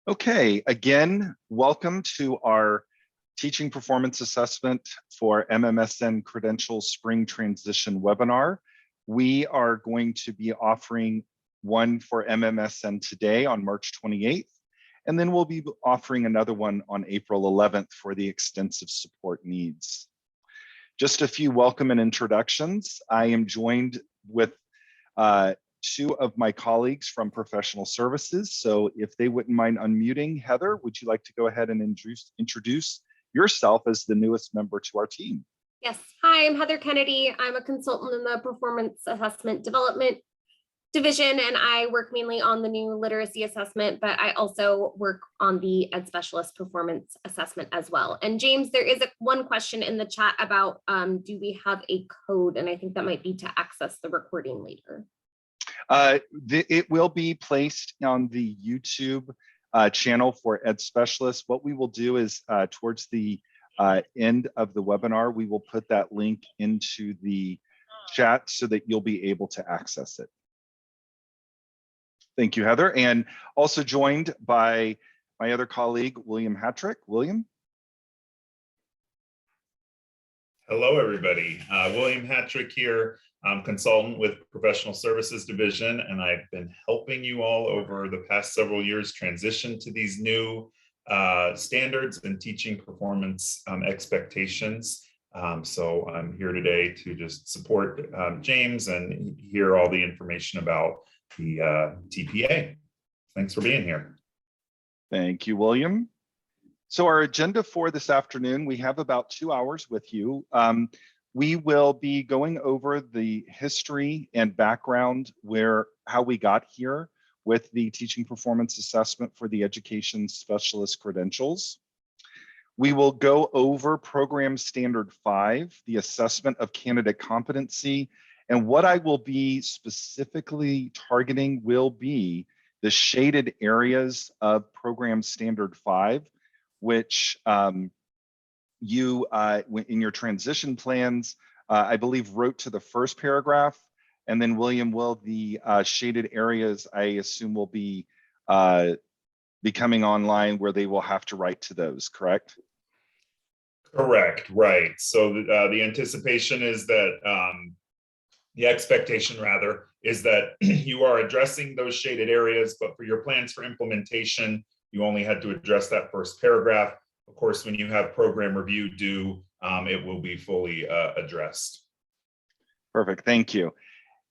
Okay, again, welcome to our Teaching Performance Assessment for MMSN Credentials Spring Transition webinar. We are going to be offering one for MMSN today on March 28th, and then we'll be offering another one on April 11th for the extensive support needs. Just a few welcome and introductions. I am joined with two of my colleagues from professional services. So if they wouldn't mind unmuting, Heather, would you like to go ahead and introduce yourself as the newest member to our team? Yes. Hi, I'm Heather Kennedy. I'm a consultant in the Performance Assessment Development Division, and I work mainly on the new literacy assessment, but I also work on the Ed Specialist Performance Assessment as well. And James, there is one question in the chat about do we have a code? And I think that might be to access the recording later. It will be placed on the YouTube channel for Ed Specialists. What we will do is towards the end of the webinar, we will put that link into the chat so that you'll be able to access it. Thank you, Heather. And also joined by my other colleague, William Hattrick. William. Hello, everybody. William Hattrick here. I'm consultant with Professional Services Division, and I've been helping you all over the past several years transition to these new standards and teaching performance expectations. So I'm here today to just support James and hear all the information about the TPA. Thanks for being here. Thank you, William. So our agenda for this afternoon, we have about 2 hours with you. We will be going over the history and background how we got here with the teaching performance assessment for the education specialist credentials. We will go over program standard 5, the assessment of candidate competency. And what I will be specifically targeting will be the shaded areas of program standard 5, which you, in your transition plans, I believe wrote to the first paragraph, and then William, will the shaded areas, I assume, will be becoming online where they will have to write to those, correct? Correct, right. So the anticipation is that, the expectation rather, is that you are addressing those shaded areas, but for your plans for implementation, you only had to address that first paragraph. Of course, when you have program review due, it will be fully addressed. Perfect, thank you.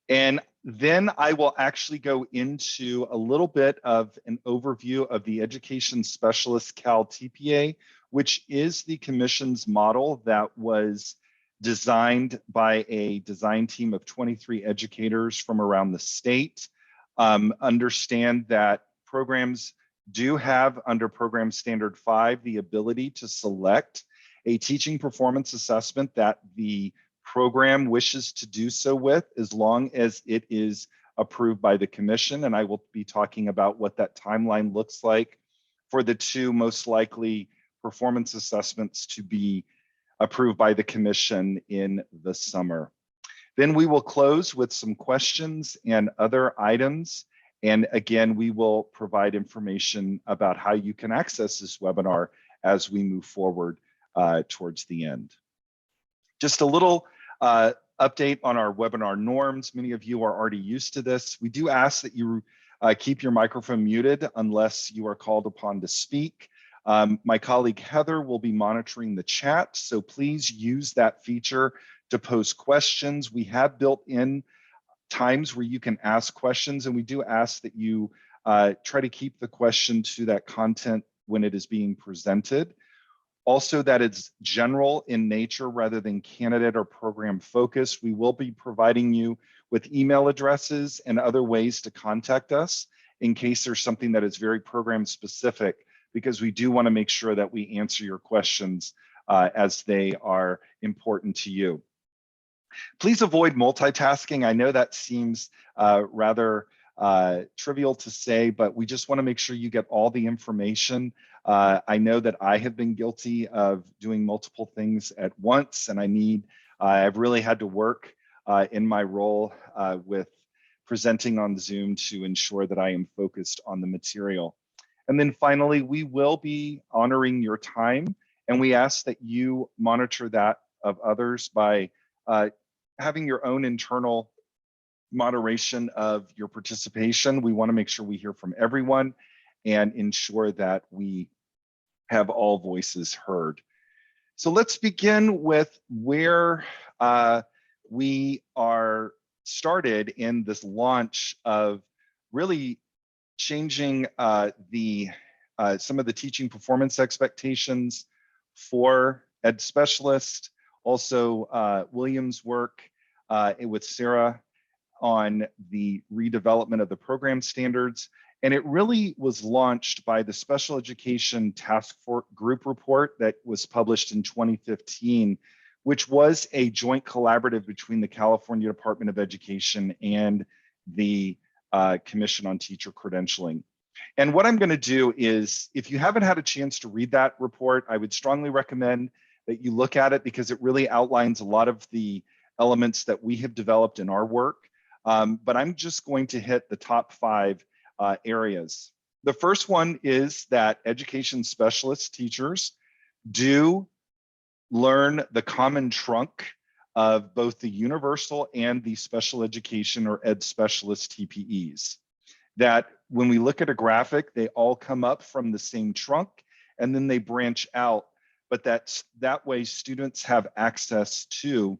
And then I will actually go into a little bit of an overview of the Education Specialist Cal TPA, which is the Commission's model that was designed by a design team of 23 educators from around the state. Understand that programs do have, under program standard 5, the ability to select a teaching performance assessment that the program wishes to do so with, as long as it is approved by the commission. And I will be talking about what that timeline looks like for the two most likely performance assessments to be approved by the commission in the summer. Then we will close with some questions and other items. And again, we will provide information about how you can access this webinar as we move forward towards the end. Just a little update on our webinar norms. Many of you are already used to this. We do ask that you keep your microphone muted unless you are called upon to speak. My colleague Heather will be monitoring the chat, so please use that feature to post questions. We have built in times where you can ask questions, and we do ask that you try to keep the question to that content when it is being presented. Also, that it's general in nature rather than candidate or program focused. We will be providing you with email addresses and other ways to contact us in case there's something that is very program specific, because we do want to make sure that we answer your questions as they are important to you. Please avoid multitasking. I know that seems rather trivial to say, but we just want to make sure you get all the information. I know that I have been guilty of doing multiple things at once, and I've really had to work in my role with presenting on Zoom to ensure that I am focused on the material. And then finally, we will be honoring your time, and we ask that you monitor that of others by having your own internal moderation of your participation. We want to make sure we hear from everyone and ensure that we have all voices heard. So let's begin with where we are started in this launch of really changing some of the teaching performance expectations for ed specialists. Also, William's work with Sarah on the redevelopment of the program standards. And it really was launched by the Special Education Task Force Group report that was published in 2015, which was a joint collaborative between the California Department of Education and the Commission on Teacher Credentialing. And what I'm going to do is, if you haven't had a chance to read that report, I would strongly recommend that you look at it because it really outlines a lot of the elements that we have developed in our work. But I'm just going to hit the top 5 areas. The first one is that education specialist teachers do learn the common trunk of both the universal and the special education or ed specialist TPEs. That when we look at a graphic, they all come up from the same trunk and then they branch out, but that way students have access to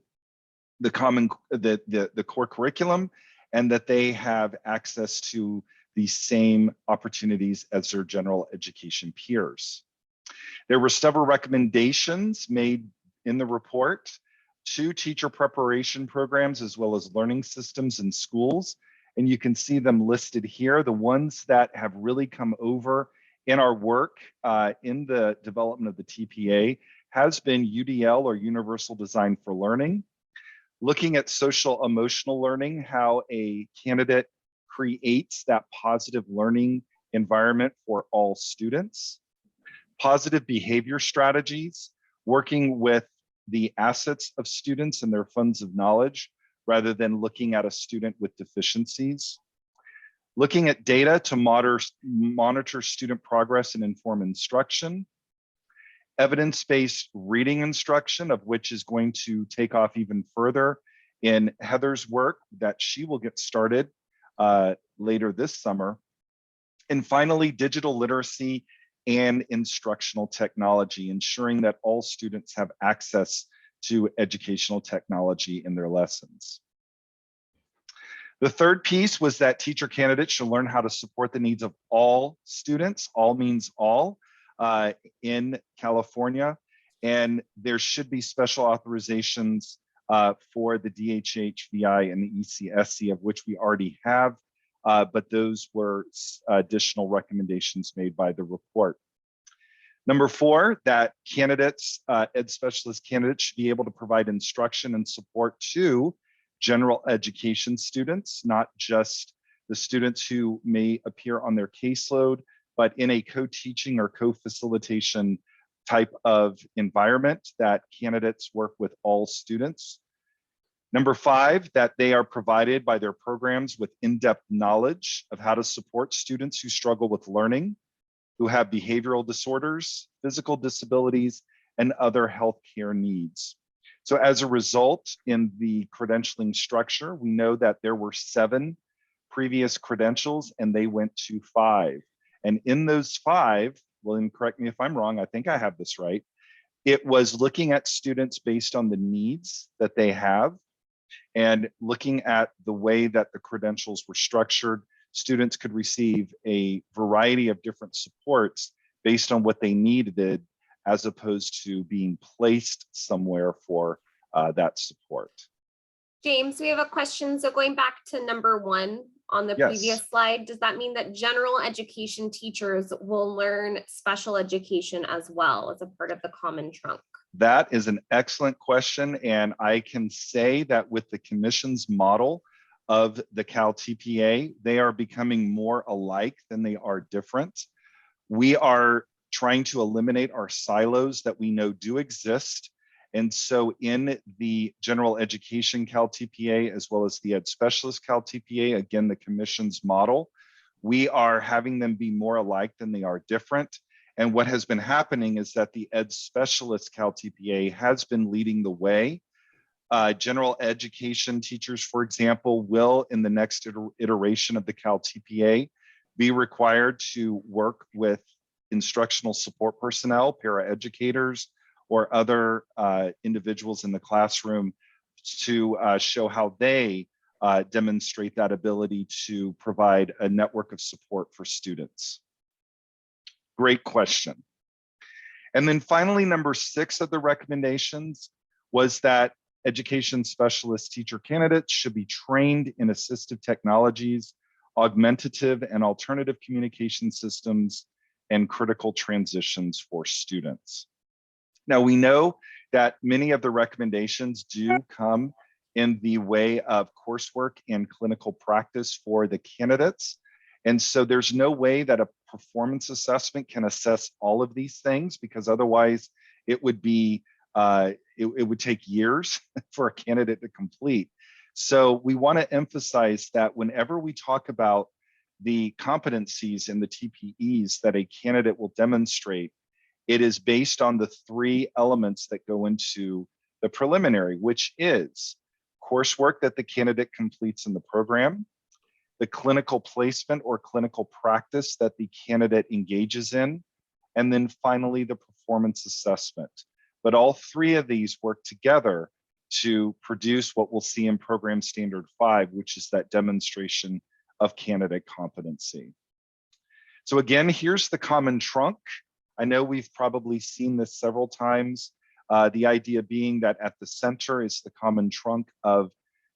the common, the core curriculum, and that they have access to the same opportunities as their general education peers. There were several recommendations made in the report to teacher preparation programs as well as learning systems in schools. And you can see them listed here. The ones that have really come over in our work in the development of the TPA has been UDL, or Universal Design for Learning. Looking at social emotional learning, how a candidate creates that positive learning environment for all students. Positive behavior strategies, working with the assets of students and their funds of knowledge, rather than looking at a student with deficiencies. Looking at data to monitor student progress and inform instruction. Evidence-based reading instruction, of which is going to take off even further in Heather's work that she will get started later this summer. And finally, digital literacy and instructional technology, ensuring that all students have access to educational technology in their lessons. The third piece was that teacher candidates should learn how to support the needs of all students. All means all in California. And there should be special authorizations for the DHHVI and the ECSC, of which we already have, but those were additional recommendations made by the report. Number 4, that candidates, ed specialist candidates should be able to provide instruction and support to general education students, not just the students who may appear on their caseload, but in a co-teaching or co-facilitation type of environment that candidates work with all students. Number 5, that they are provided by their programs with in-depth knowledge of how to support students who struggle with learning, who have behavioral disorders, physical disabilities, and other healthcare needs. So as a result, in the credentialing structure, we know that there were 7 previous credentials and they went to 5. And in those 5, William, correct me if I'm wrong, I think I have this right, it was looking at students based on the needs that they have and looking at the way that the credentials were structured. Students could receive a variety of different supports based on what they needed, as opposed to being placed somewhere for that support. James, we have a question. So going back to number 1 on the previous slide, does that mean that general education teachers will learn special education as well as a part of the common trunk? That is an excellent question. And I can say that with the commission's model of the Cal TPA, they are becoming more alike than they are different. We are trying to eliminate our silos that we know do exist. And so in the general education Cal TPA, as well as the ed specialist Cal TPA, again, the commission's model, We are having them be more alike than they are different. And what has been happening is that the Ed Specialist Cal TPA has been leading the way. General education teachers, for example, will in the next iteration of the Cal TPA be required to work with instructional support personnel, paraeducators, or other individuals in the classroom to show how they demonstrate that ability to provide a network of support for students. Great question. And then finally, number 6 of the recommendations was that education specialist teacher candidates should be trained in assistive technologies, augmentative and alternative communication systems, and critical transitions for students. Now, we know that many of the recommendations do come in the way of coursework and clinical practice for the candidates. And so there's no way that a performance assessment can assess all of these things, because otherwise it would be it would take years for a candidate to complete. So we want to emphasize that whenever we talk about the competencies and the TPEs that a candidate will demonstrate, it is based on the 3 elements that go into the preliminary, which is coursework that the candidate completes in the program, the clinical placement or clinical practice that the candidate engages in, and then finally the performance assessment. But all 3 of these work together to produce what we'll see in Program Standard 5, which is that demonstration of candidate competency. So again, here's the common trunk. I know we've probably seen this several times. The idea being that at the center is the common trunk of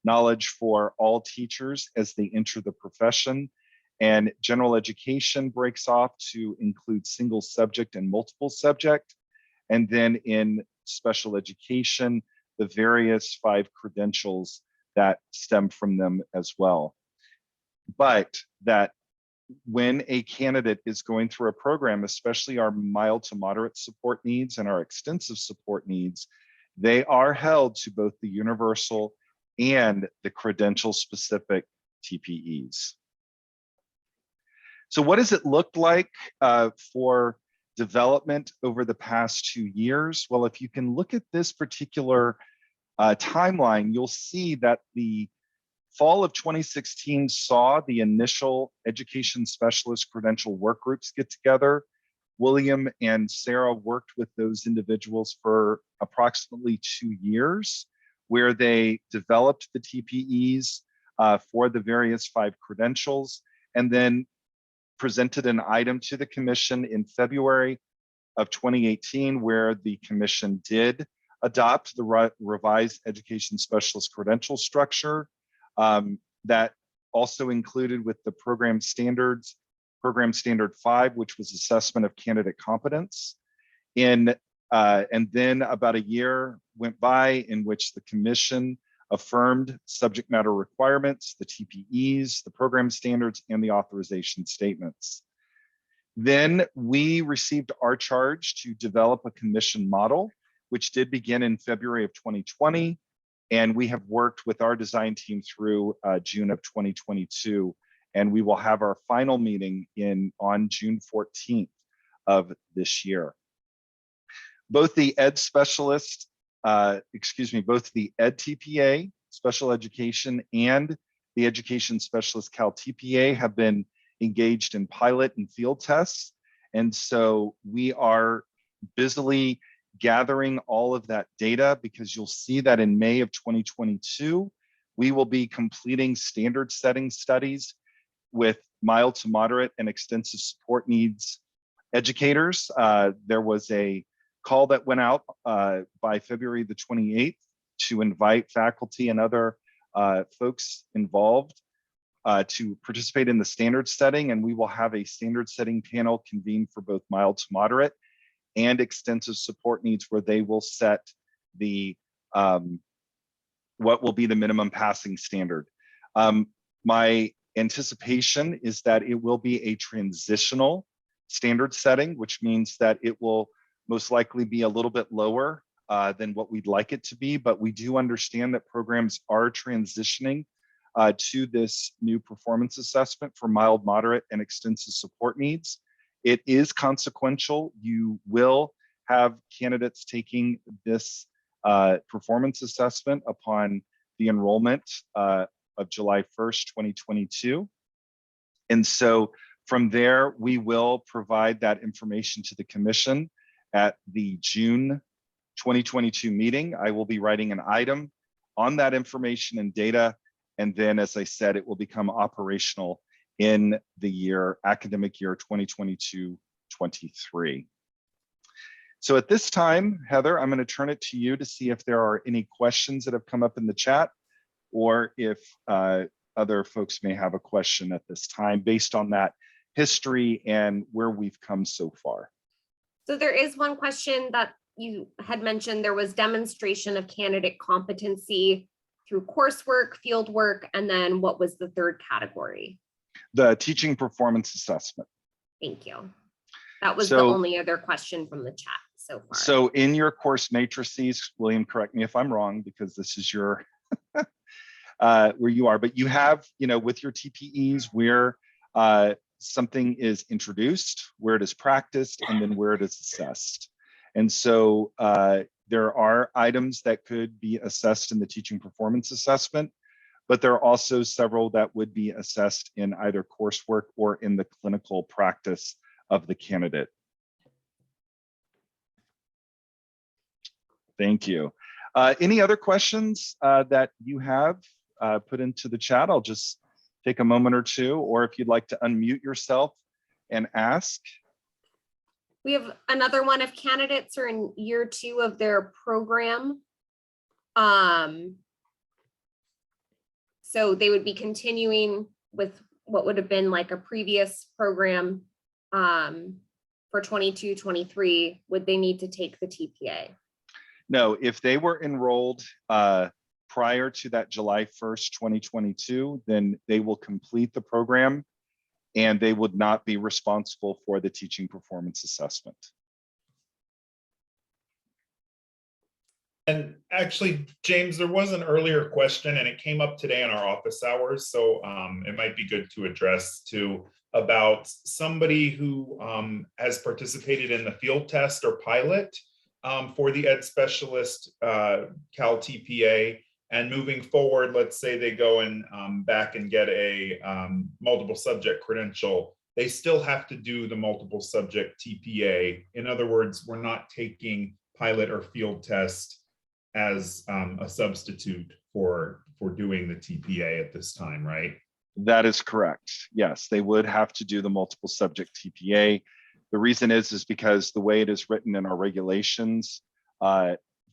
knowledge for all teachers as they enter the profession. And general education breaks off to include single subject and multiple subject. And then in special education, the various 5 credentials that stem from them as well. But that when a candidate is going through a program, especially our mild to moderate support needs and our extensive support needs, they are held to both the universal and the credential specific TPEs. So what does it look like for development over the past 2 years? Well, if you can look at this particular timeline, you'll see that the fall of 2016 saw the initial education specialist credential work groups get together. William and Sarah worked with those individuals for approximately 2 years, where they developed the TPEs for the various 5 credentials, and then presented an item to the commission in February of 2018, where the commission did adopt the revised education specialist credential structure that also included with the program standards, Program Standard 5, which was assessment of candidate competence. And then about a year went by in which the commission affirmed subject matter requirements, the TPEs, the program standards, and the authorization statements. Then we received our charge to develop a commission model, which did begin in February of 2020. And we have worked with our design team through June of 2022. And we will have our final meeting on June 14th of this year. Both the Ed Specialist, both the Ed TPA, Special Education, and the Education Specialist Cal TPA have been engaged in pilot and field tests. And so we are busily gathering all of that data, because you'll see that in May of 2022, we will be completing standard setting studies with mild to moderate and extensive support needs educators. There was a call that went out by February the 28th to invite faculty and other folks involved to participate in the standard setting, and we will have a standard setting panel convened for both mild to moderate and extensive support needs, where they will set the what will be the minimum passing standard. My anticipation is that it will be a transitional standard setting, which means that it will most likely be a little bit lower than what we'd like it to be, but we do understand that programs are transitioning to this new performance assessment for mild, moderate, and extensive support needs. It is consequential. You will have candidates taking this performance assessment upon the enrollment of July 1st, 2022. And so from there, we will provide that information to the commission at the June 2022 meeting. I will be writing an item on that information and data. And then, as I said, it will become operational in the academic year 2022-23. So at this time, Heather, I'm going to turn it to you to see if there are any questions that have come up in the chat, or if other folks may have a question at this time based on that history and where we've come so far. So there is one question that you had mentioned. There was demonstration of candidate competency through coursework, field work, and then what was the third category? The teaching performance assessment. Thank you. That was the only other question from the chat so far. So in your course matrices, William, correct me if I'm wrong, because this is your where you are, but you have, with your TPEs where something is introduced, where it is practiced, and then where it is assessed. And so there are items that could be assessed in the teaching performance assessment, but there are also several that would be assessed in either coursework or in the clinical practice of the candidate. Thank you. Any other questions that you have put into the chat? I'll just take a moment or two, or if you'd like to unmute yourself and ask. We have another one. If candidates are in year 2 of their program, so they would be continuing with what would have been like a previous program for 22-23, would they need to take the TPA? No, if they were enrolled prior to that July 1st, 2022, then they will complete the program and they would not be responsible for the teaching performance assessment. And actually, James, there was an earlier question and it came up today in our office hours. So it might be good to address too, about somebody who has participated in the field test or pilot for the Ed Specialist Cal TPA, and moving forward, let's say they go and back and get a multiple subject credential, they still have to do the multiple subject TPA. In other words, we're not taking pilot or field test as a substitute for doing the TPA at this time, right? That is correct. Yes, they would have to do the multiple subject TPA. The reason is because the way it is written in our regulations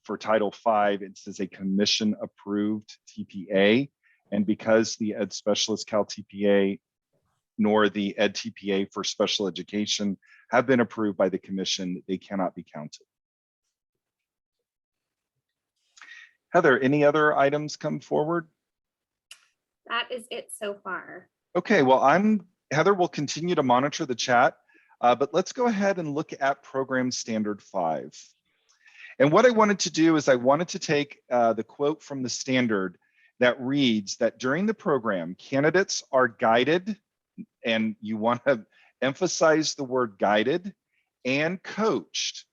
for Title V, it says a commission approved TPA. And because the Ed Specialist Cal TPA nor the Ed TPA for special education have been approved by the commission, they cannot be counted. Heather, any other items come forward? That is it so far. Okay, well, Heather will continue to monitor the chat, but let's go ahead and look at Program Standard 5. And what I wanted to do is I wanted to take the quote from the standard that reads that during the program, candidates are guided, and you want to emphasize the word guided, and coached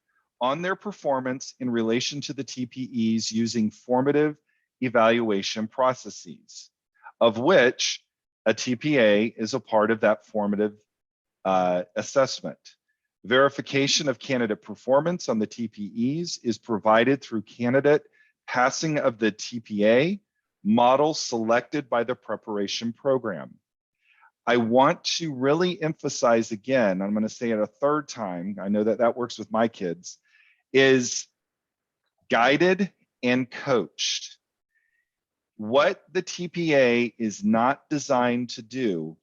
on their performance in relation to the TPEs using formative evaluation processes, of which a TPA is a part of that formative assessment. Verification of candidate performance on the TPEs is provided through candidate passing of the TPA model selected by the preparation program. I want to really emphasize again, I'm going to say it a third time, I know that works with my kids, is guided and coached. What the TPA is not designed to do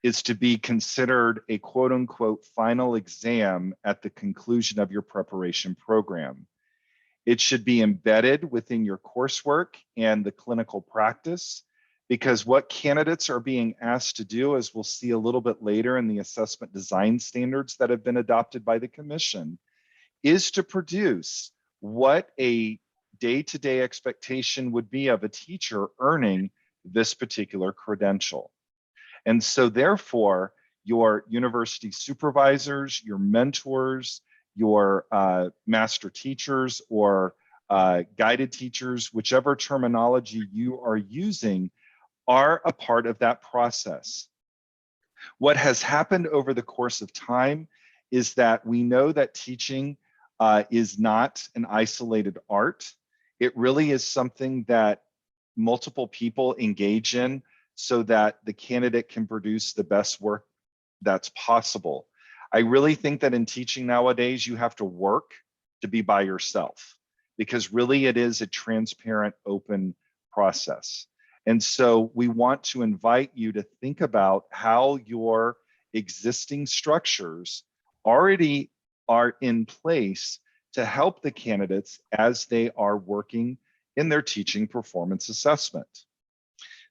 is to be considered a quote unquote final exam at the conclusion of your preparation program. It should be embedded within your coursework and the clinical practice, because what candidates are being asked to do, as we'll see a little bit later in the assessment design standards that have been adopted by the commission, is to produce what a day-to-day expectation would be of a teacher earning this particular credential. And so therefore, your university supervisors, your mentors, your master teachers or guided teachers, whichever terminology you are using, are a part of that process. What has happened over the course of time is that we know that teaching is not an isolated art. It really is something that multiple people engage in so that the candidate can produce the best work that's possible. I really think that in teaching nowadays, you have to work to be by yourself, because really it is a transparent, open process. And so we want to invite you to think about how your existing structures already are in place to help the candidates as they are working in their teaching performance assessment.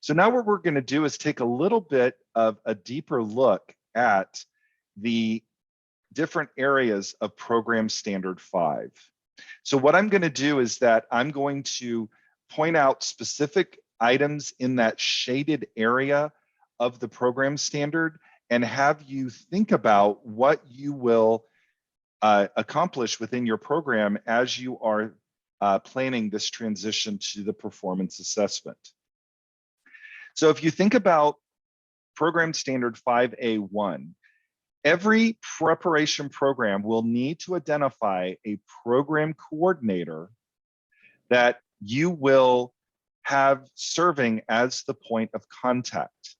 So now what we're going to do is take a little bit of a deeper look at the different areas of Program Standard 5. So what I'm going to do is that I'm going to point out specific items in that shaded area of the program standard and have you think about what you will accomplish within your program as you are planning this transition to the performance assessment. So if you think about Program Standard 5A1, every preparation program will need to identify a program coordinator that you will have serving as the point of contact.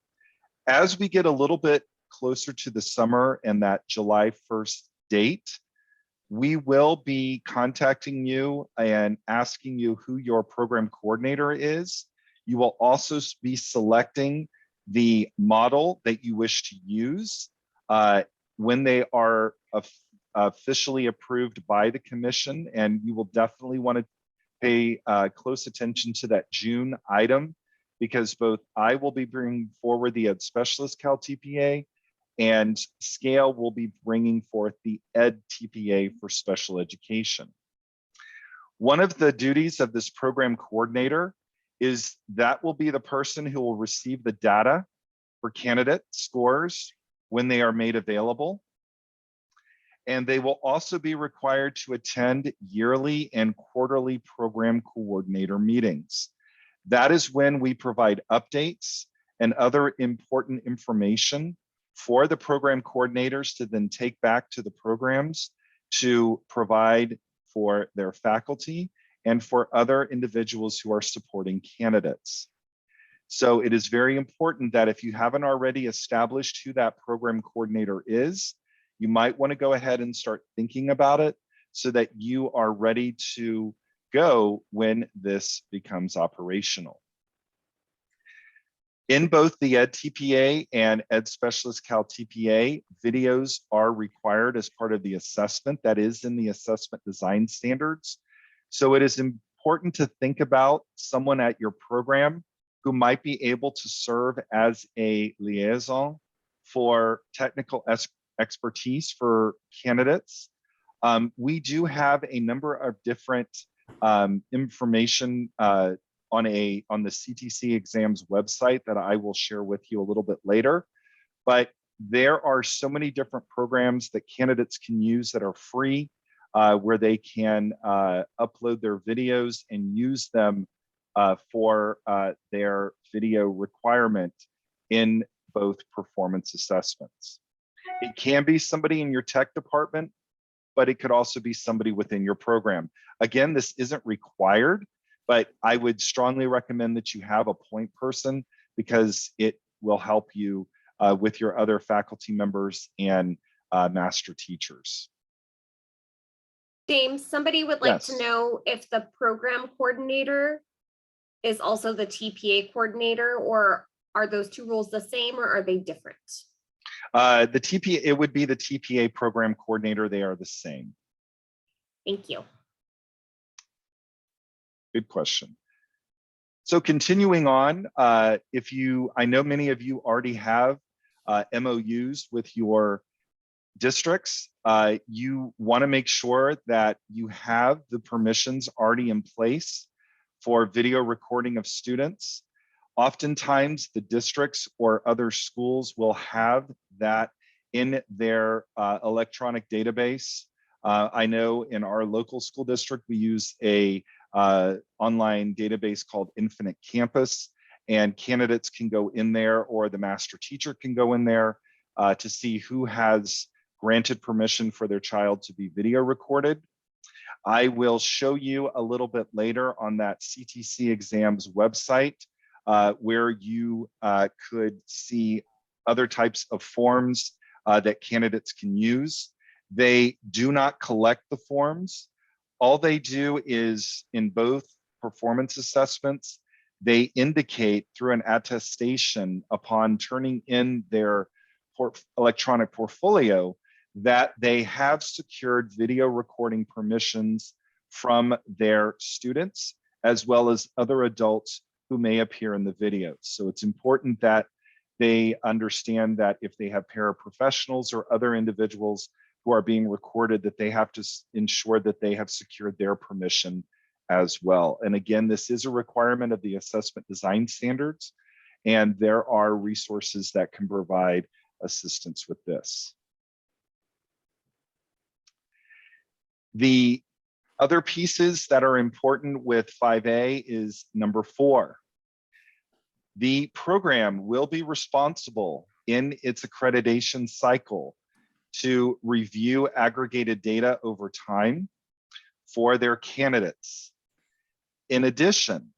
As we get a little bit closer to the summer and that July 1st date, we will be contacting you and asking you who your program coordinator is. You will also be selecting the model that you wish to use when they are officially approved by the commission, and you will definitely want to pay close attention to that June item, because both I will be bringing forward the Ed Specialist Cal TPA and Scale will be bringing forth the Ed TPA for special education. One of the duties of this program coordinator is that will be the person who will receive the data for candidate scores when they are made available. And they will also be required to attend yearly and quarterly program coordinator meetings. That is when we provide updates and other important information for the program coordinators to then take back to the programs to provide for their faculty and for other individuals who are supporting candidates. So it is very important that if you haven't already established who that program coordinator is, you might want to go ahead and start thinking about it so that you are ready to go when this becomes operational. In both the Ed TPA and Ed Specialist Cal TPA, videos are required as part of the assessment that is in the assessment design standards. So it is important to think about someone at your program who might be able to serve as a liaison for technical expertise for candidates. We do have a number of different information on the CTC exams website that I will share with you a little bit later. But there are so many different programs that candidates can use that are free, where they can upload their videos and use them for their video requirement in both performance assessments. It can be somebody in your tech department, but it could also be somebody within your program. Again, this isn't required, but I would strongly recommend that you have a point person because it will help you with your other faculty members and master teachers. James, somebody would like to know if the program coordinator is also the TPA coordinator, or are those two roles the same, or are they different? The TPA, it would be the TPA program coordinator. They are the same. Thank you. Good question. So continuing on, I know many of you already have MOUs with your districts. You want to make sure that you have the permissions already in place for video recording of students. Oftentimes, the districts or other schools will have that in their electronic database. I know in our local school district, we use a online database called Infinite Campus, and candidates can go in there, or the master teacher can go in there to see who has granted permission for their child to be video recorded. I will show you a little bit later on that CTC exams website where you could see other types of forms that candidates can use. They do not collect the forms. All they do is, in both performance assessments, they indicate through an attestation upon turning in their electronic portfolio that they have secured video recording permissions from their students, as well as other adults who may appear in the videos. So it's important that they understand that if they have paraprofessionals or other individuals who are being recorded, that they have to ensure that they have secured their permission as well. And again, this is a requirement of the assessment design standards, and there are resources that can provide assistance with this. The other pieces that are important with 5A is number 4. The program will be responsible in its accreditation cycle to review aggregated data over time for their candidates. In addition,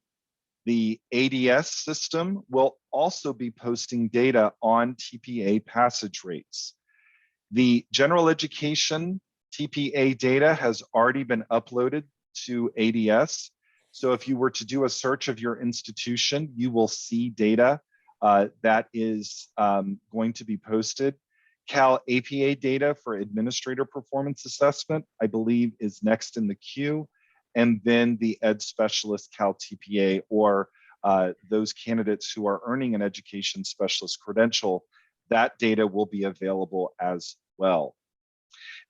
the ADS system will also be posting data on TPA passage rates. The general education TPA data has already been uploaded to ADS. So if you were to do a search of your institution, you will see data that is going to be posted. Cal APA data for administrator performance assessment, I believe, is next in the queue. And then the Ed Specialist Cal TPA, or those candidates who are earning an education specialist credential, that data will be available as well.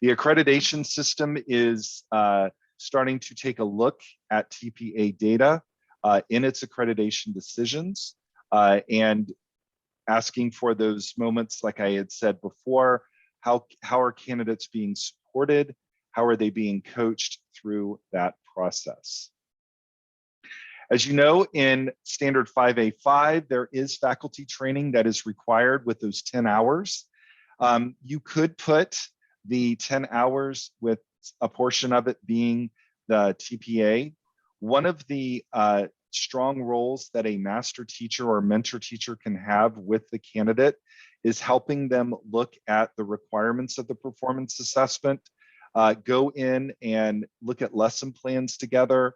The accreditation system is starting to take a look at TPA data in its accreditation decisions and asking for those moments, like I had said before, how are candidates being supported? How are they being coached through that process? As you know, in Standard 5A5, there is faculty training that is required with those 10 hours. You could put the 10 hours with a portion of it being the TPA. One of the strong roles that a master teacher or mentor teacher can have with the candidate is helping them look at the requirements of the performance assessment, go in and look at lesson plans together,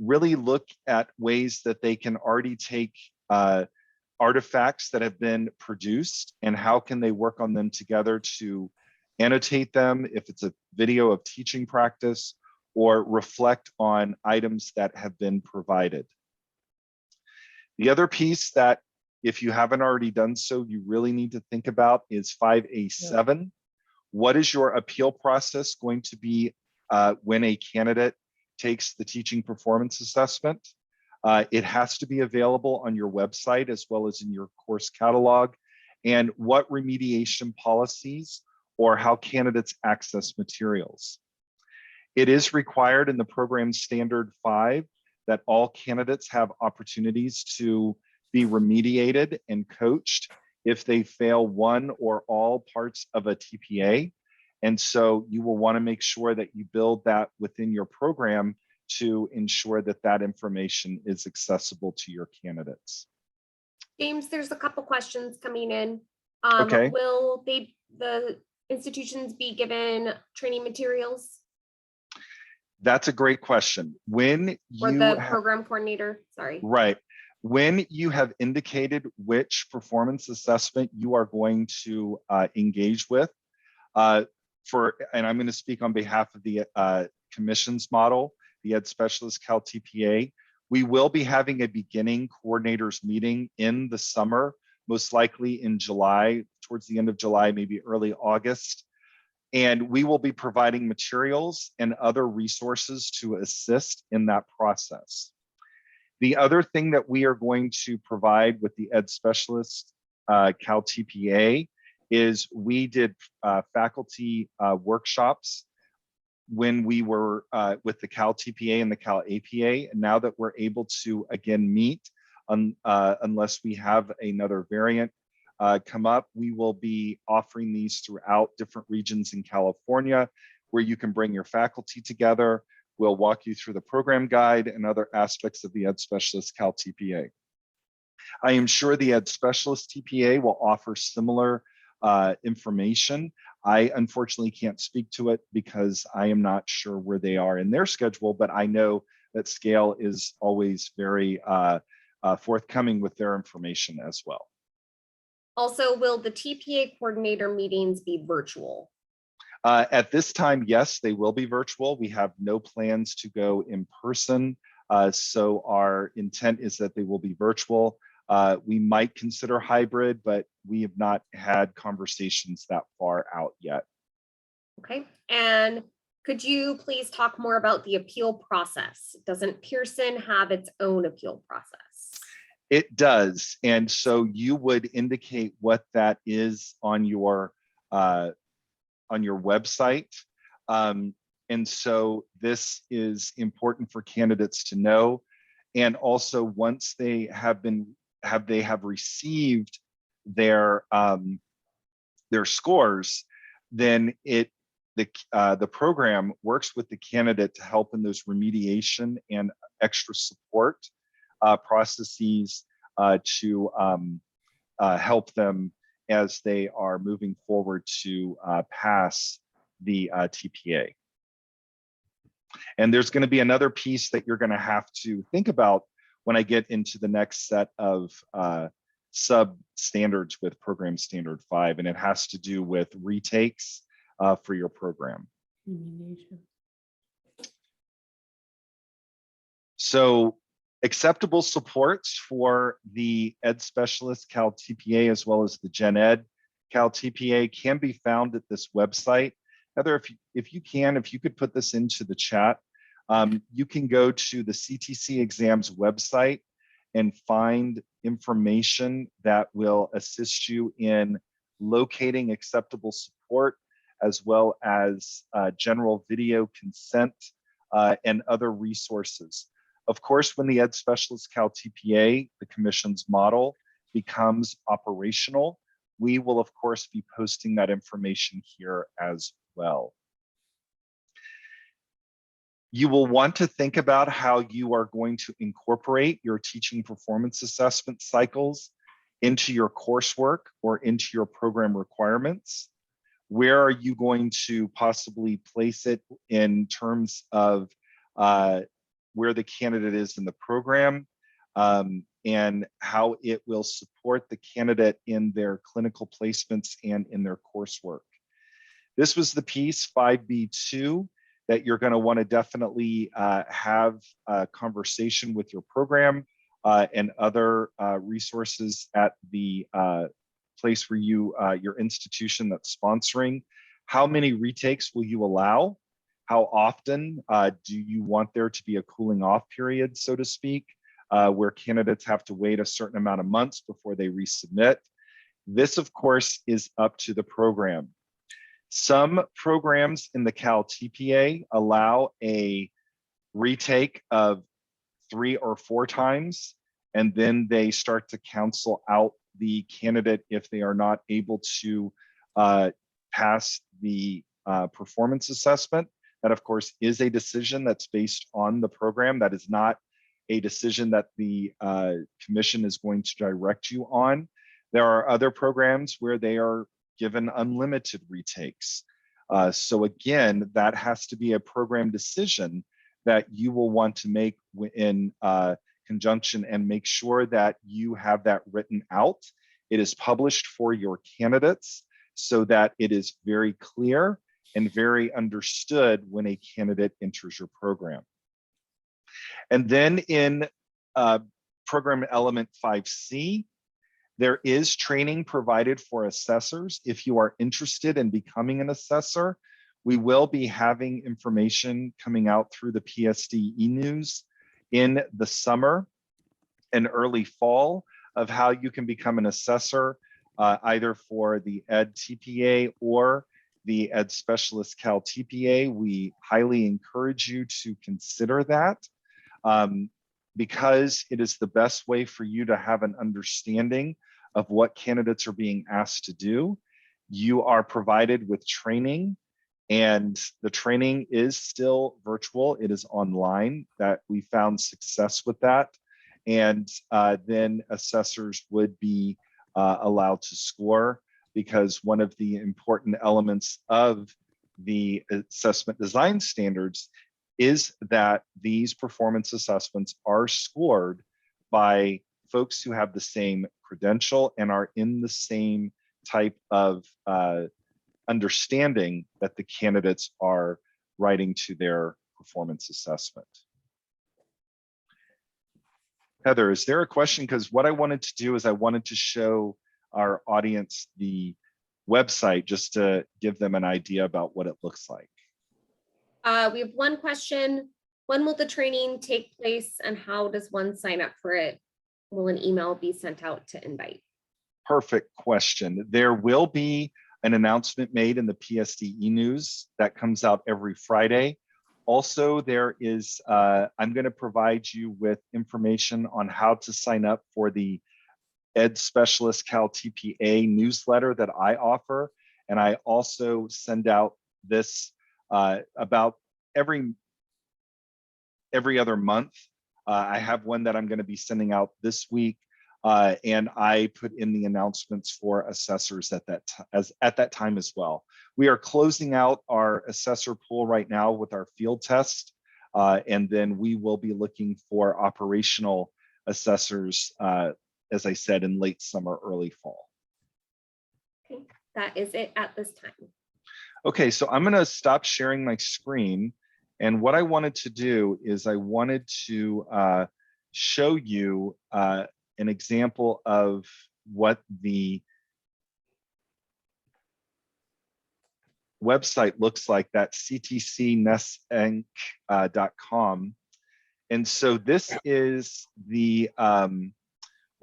really look at ways that they can already take artifacts that have been produced and how can they work on them together to annotate them if it's a video of teaching practice, or reflect on items that have been provided. The other piece that, if you haven't already done so, you really need to think about is 5A7. Yeah. What is your appeal process going to be when a candidate takes the teaching performance assessment? It has to be available on your website as well as in your course catalog. And what remediation policies or how candidates access materials. It is required in the program standard 5 that all candidates have opportunities to be remediated and coached if they fail one or all parts of a TPA. And so you will want to make sure that you build that within your program to ensure that that information is accessible to your candidates. James, there's a couple questions coming in. Okay. Will the institutions be given training materials? That's a great question. When you or the program coordinator, sorry. Right. When you have indicated which performance assessment you are going to engage with, and I'm going to speak on behalf of the commissions model, the Ed Specialist Cal TPA, we will be having a beginning coordinators meeting in the summer, most likely in July, towards the end of July, maybe early August. And we will be providing materials and other resources to assist in that process. The other thing that we are going to provide with the Ed Specialist Cal TPA is we did faculty workshops when we were with the Cal TPA and the Cal APA. And now that we're able to again meet, unless we have another variant come up, we will be offering these throughout different regions in California where you can bring your faculty together. We'll walk you through the program guide and other aspects of the Ed Specialist Cal TPA. I am sure the Ed Specialist TPA will offer similar information. I unfortunately can't speak to it because I am not sure where they are in their schedule, but I know that Scale is always very forthcoming with their information as well. Also, will the TPA coordinator meetings be virtual? At this time, yes, they will be virtual. We have no plans to go in person. So our intent is that they will be virtual. We might consider hybrid, but we have not had conversations that far out yet. Okay, and could you please talk more about the appeal process? Doesn't Pearson have its own appeal process? It does, and so you would indicate what that is on your website. And so this is important for candidates to know. And also once they have received their scores, then the program works with the candidate to help in those remediation and extra support processes to help them as they are moving forward to pass the TPA. And there's going to be another piece that you're going to have to think about when I get into the next set of sub-standards with Program Standard 5, and it has to do with retakes for your program. So acceptable supports for the Ed Specialist Cal TPA as well as the Gen Ed Cal TPA can be found at this website. Heather, if you could put this into the chat, you can go to the CTC exams website and find information that will assist you in locating acceptable support, as well as general video consent and other resources. Of course, when the Ed Specialist Cal TPA, the commission's model, becomes operational, we will of course be posting that information here as well. You will want to think about how you are going to incorporate your teaching performance assessment cycles into your coursework or into your program requirements. Where are you going to possibly place it in terms of where the candidate is in the program, and how it will support the candidate in their clinical placements and in their coursework. This was the piece 5B2 that you're going to want to definitely have a conversation with your program and other resources at the place where your institution that's sponsoring. How many retakes will you allow? How often do you want there to be a cooling off period, so to speak, where candidates have to wait a certain amount of months before they resubmit? This, of course, is up to the program. Some programs in the Cal TPA allow a retake of 3 or 4 times, and then they start to cancel out the candidate if they are not able to pass the performance assessment. That, of course, is a decision that's based on the program. That is not a decision that the commission is going to direct you on. There are other programs where they are given unlimited retakes. So again, that has to be a program decision that you will want to make in conjunction and make sure that you have that written out. It is published for your candidates so that it is very clear and very understood when a candidate enters your program. And then in program element 5C, there is training provided for assessors. If you are interested in becoming an assessor, we will be having information coming out through the PSD e-news in the summer in early fall of how you can become an assessor, either for the Ed TPA or the Ed Specialist Cal TPA. We highly encourage you to consider that because it is the best way for you to have an understanding of what candidates are being asked to do. You are provided with training, and the training is still virtual. It is online. That we found success with that. And then assessors would be allowed to score, because one of the important elements of the assessment design standards is that these performance assessments are scored by folks who have the same credential and are in the same type of understanding that the candidates are writing to their performance assessment. Heather, is there a question? Because what I wanted to do is I wanted to show our audience the website just to give them an idea about what it looks like. We have one question. When will the training take place and how does one sign up for it? Will an email be sent out to invite? Perfect question. There will be an announcement made in the PSDE news that comes out every Friday. Also, there is, I'm going to provide you with information on how to sign up for the Ed Specialist Cal TPA newsletter that I offer. And I also send out this about every other month. I have one that I'm going to be sending out this week. And I put in the announcements for assessors at that time as well. We are closing out our assessor pool right now with our field test, and then we will be looking for operational assessors, as I said, in late summer, early fall. Okay, that is it at this time. Okay, so I'm going to stop sharing my screen, and what I wanted to do is I wanted to show you an example of what the website looks like, that ctcnesinc.com. And so this is the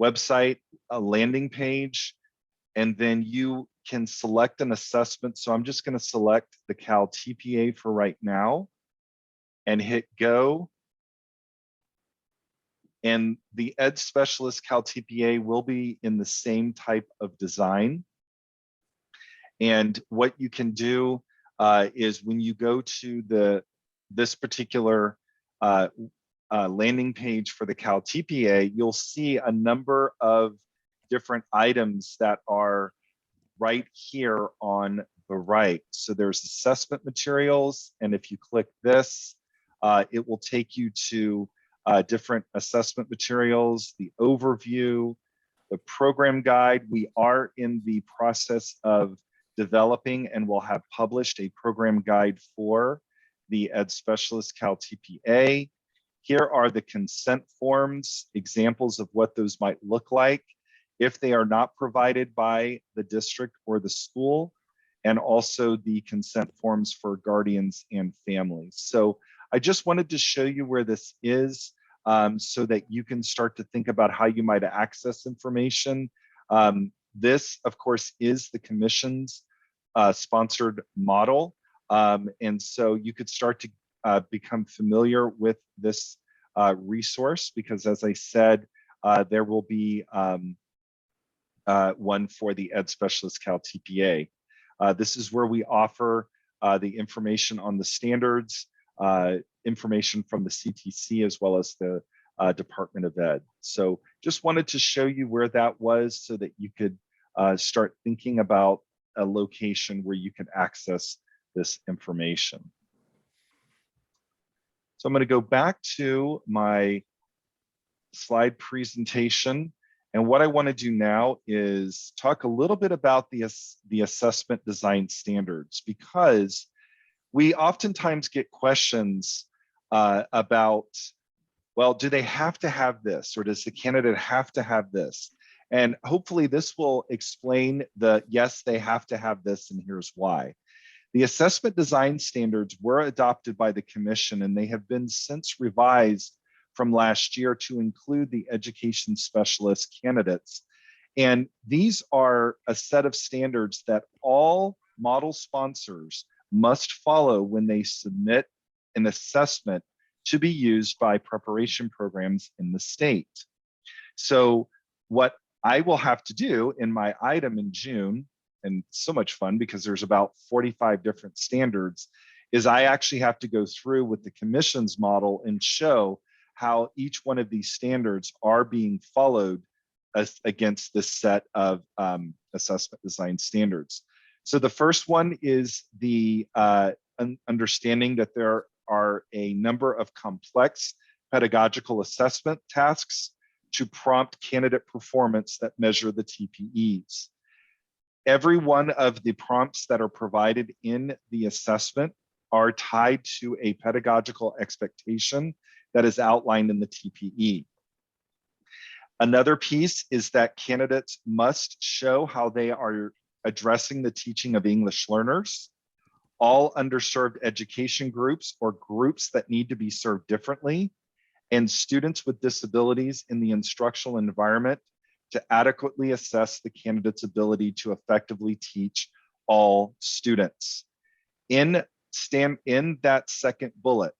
website, a landing page, and then you can select an assessment. So I'm just going to select the Cal TPA for right now and hit go. And the Ed Specialist Cal TPA will be in the same type of design. And what you can do is when you go to this particular landing page for the Cal TPA, you'll see a number of different items that are right here on the right. So there's assessment materials, and if you click this, it will take you to different assessment materials, the overview, the program guide. We are in the process of developing and will have published a program guide for the Ed Specialist Cal TPA. Here are the consent forms, examples of what those might look like if they are not provided by the district or the school, and also the consent forms for guardians and families. So I just wanted to show you where this is so that you can start to think about how you might access information. This, of course, is the commission's sponsored model. And so you could start to become familiar with this resource, because as I said, there will be one for the Ed Specialist Cal TPA. This is where we offer the information on the standards, information from the CTC, as well as the Department of Ed. So just wanted to show you where that was so that you could start thinking about a location where you can access this information. So I'm going to go back to my slide presentation. And what I want to do now is talk a little bit about the assessment design standards, because we oftentimes get questions about, well, do they have to have this, or does the candidate have to have this? And hopefully this will explain the, yes, they have to have this, and here's why. The assessment design standards were adopted by the commission, and they have been since revised from last year to include the education specialist candidates. And these are a set of standards that all model sponsors must follow when they submit an assessment to be used by preparation programs in the state. So what I will have to do in my item in June, and so much fun because there's about 45 different standards, is I actually have to go through with the commission's model and show how each one of these standards are being followed against this set of assessment design standards. So the first one is the understanding that there are a number of complex pedagogical assessment tasks to prompt candidate performance that measure the TPEs. Every one of the prompts that are provided in the assessment are tied to a pedagogical expectation that is outlined in the TPE. Another piece is that candidates must show how they are addressing the teaching of English learners, all underserved education groups or groups that need to be served differently, and students with disabilities in the instructional environment to adequately assess the candidate's ability to effectively teach all students. In that second bullet,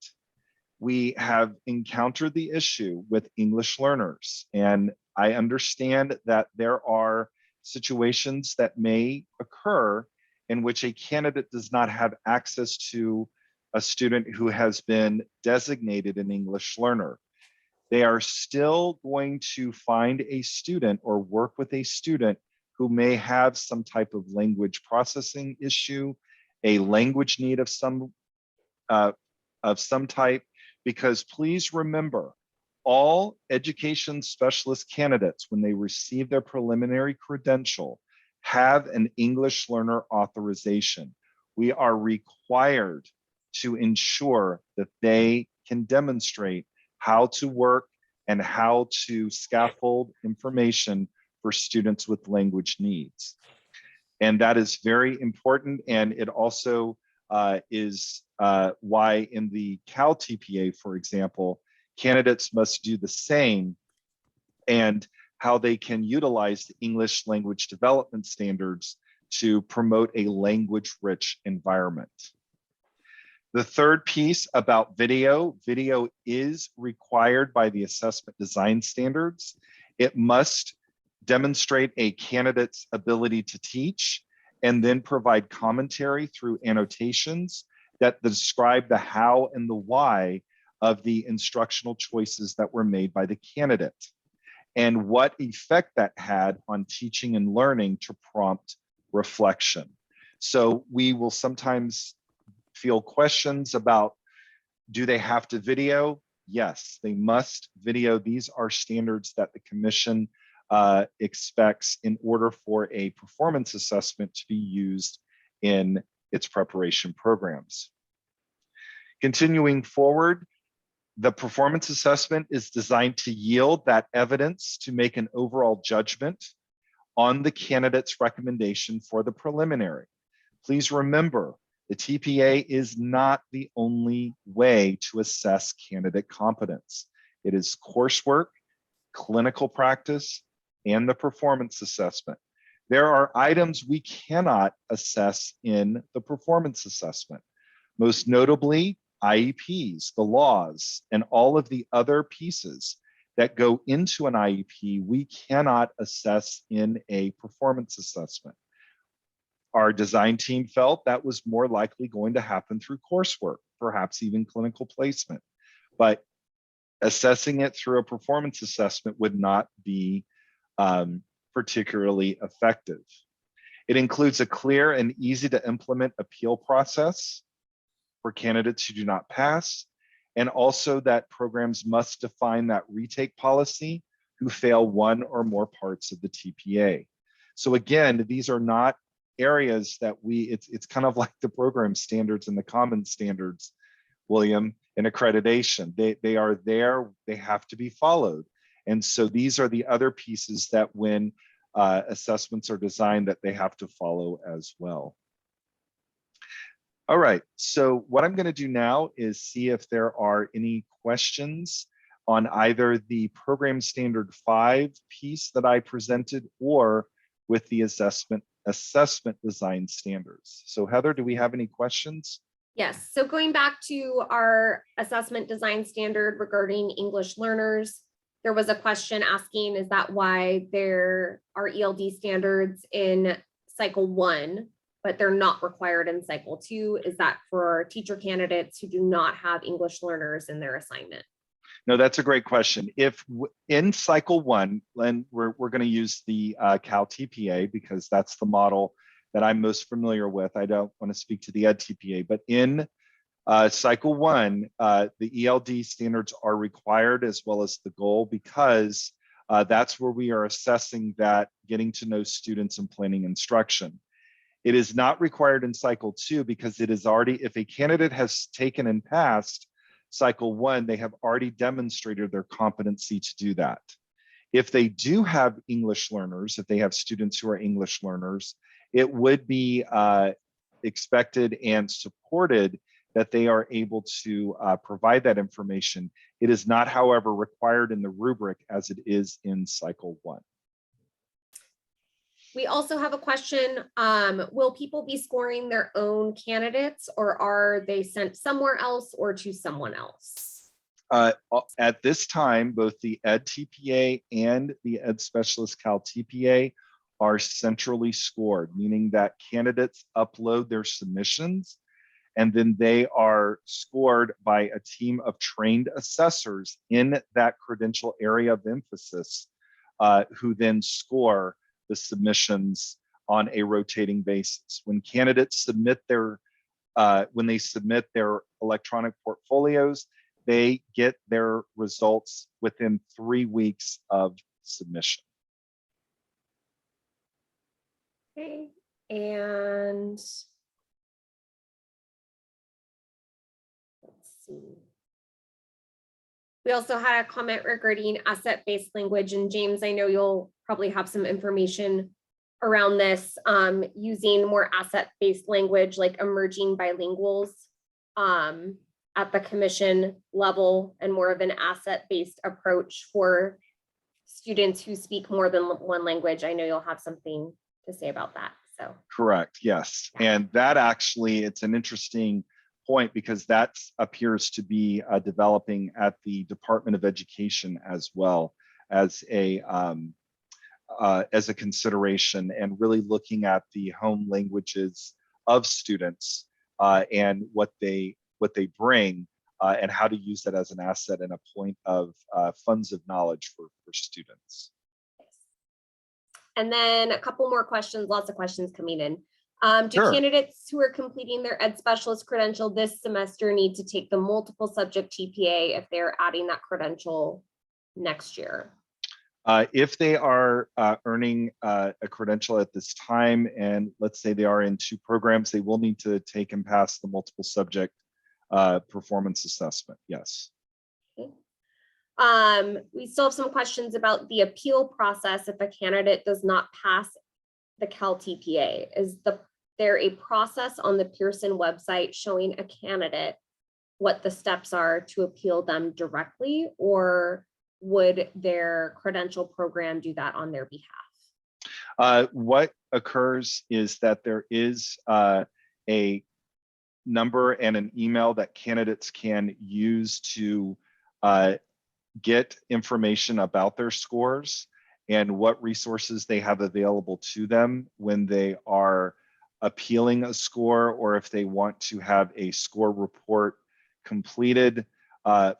we have encountered the issue with English learners, and I understand that there are situations that may occur in which a candidate does not have access to a student who has been designated an English learner. They are still going to find a student or work with a student who may have some type of language processing issue, a language need of some type, because please remember, all education specialist candidates, when they receive their preliminary credential, have an English learner authorization. We are required to ensure that they can demonstrate how to work and how to scaffold information for students with language needs. And that is very important. And it also is why in the Cal TPA, for example, candidates must do the same, and how they can utilize the English language development standards to promote a language-rich environment. The third piece about video is required by the assessment design standards. It must demonstrate a candidate's ability to teach and then provide commentary through annotations that describe the how and the why of the instructional choices that were made by the candidate and what effect that had on teaching and learning to prompt reflection. So we will sometimes feel questions about, do they have to video? Yes, they must video. These are standards that the commission expects in order for a performance assessment to be used in its preparation programs. Continuing forward, the performance assessment is designed to yield that evidence to make an overall judgment on the candidate's recommendation for the preliminary. Please remember, the TPA is not the only way to assess candidate competence. It is coursework, clinical practice, and the performance assessment. There are items we cannot assess in the performance assessment, most notably IEPs, the laws, and all of the other pieces that go into an IEP we cannot assess in a performance assessment. Our design team felt that was more likely going to happen through coursework, perhaps even clinical placement, but assessing it through a performance assessment would not be particularly effective. It includes a clear and easy to implement appeal process for candidates who do not pass, and also that programs must define that retake policy who fail one or more parts of the TPA. So again, these are not areas that it's kind of like the program standards and the common standards, William, in accreditation. They are there, they have to be followed. And so these are the other pieces that when assessments are designed that they have to follow as well. All right, so what I'm going to do now is see if there are any questions on either the program standard 5 piece that I presented or with the assessment design standards. So Heather, do we have any questions? Yes, so going back to our assessment design standard regarding English learners, there was a question asking, is that why there are ELD standards in cycle 1, but they're not required in cycle 2? Is that for teacher candidates who do not have English learners in their assignment? No, that's a great question. If in cycle 1, and we're going to use the Cal TPA because that's the model that I'm most familiar with. I don't want to speak to the Ed TPA, but in cycle 1, the ELD standards are required as well as the goal, because that's where we are assessing that getting to know students and planning instruction. It is not required in cycle 2 because it is already, if a candidate has taken and passed cycle 1, they have already demonstrated their competency to do that. If they do have English learners, if they have students who are English learners, it would be expected and supported that they are able to provide that information. It is not, however, required in the rubric as it is in cycle 1. We also have a question, will people be scoring their own candidates, or are they sent somewhere else or to someone else? At this time, both the Ed TPA and the Ed Specialist Cal TPA are centrally scored, meaning that candidates upload their submissions and then they are scored by a team of trained assessors in that credential area of emphasis, who then score the submissions on a rotating basis. When candidates submit their electronic portfolios, they get their results within 3 weeks of submission. Okay, and let's see. We also had a comment regarding asset-based language, and James, I know you'll probably have some information around this, using more asset-based language like emerging bilinguals at the commission level, and more of an asset-based approach for students who speak more than one language. I know you'll have something to say about that. So correct, yes. And that actually, it's an interesting point because that appears to be developing at the Department of Education as well as a consideration, and really looking at the home languages of students and what they bring and how to use that as an asset and a point of funds of knowledge for students. And then a couple more questions, lots of questions coming in. Do Sure. Candidates who are completing their Ed Specialist credential this semester need to take the multiple subject TPA if they're adding that credential next year? If they are earning a credential at this time, and let's say they are in 2 programs, they will need to take and pass the multiple subject performance assessment, yes. Okay. We still have some questions about the appeal process if a candidate does not pass the Cal TPA. Is there a process on the Pearson website showing a candidate what the steps are to appeal them directly, or would their credential program do that on their behalf? What occurs is that there is a number and an email that candidates can use to get information about their scores and what resources they have available to them when they are appealing a score, or if they want to have a score report completed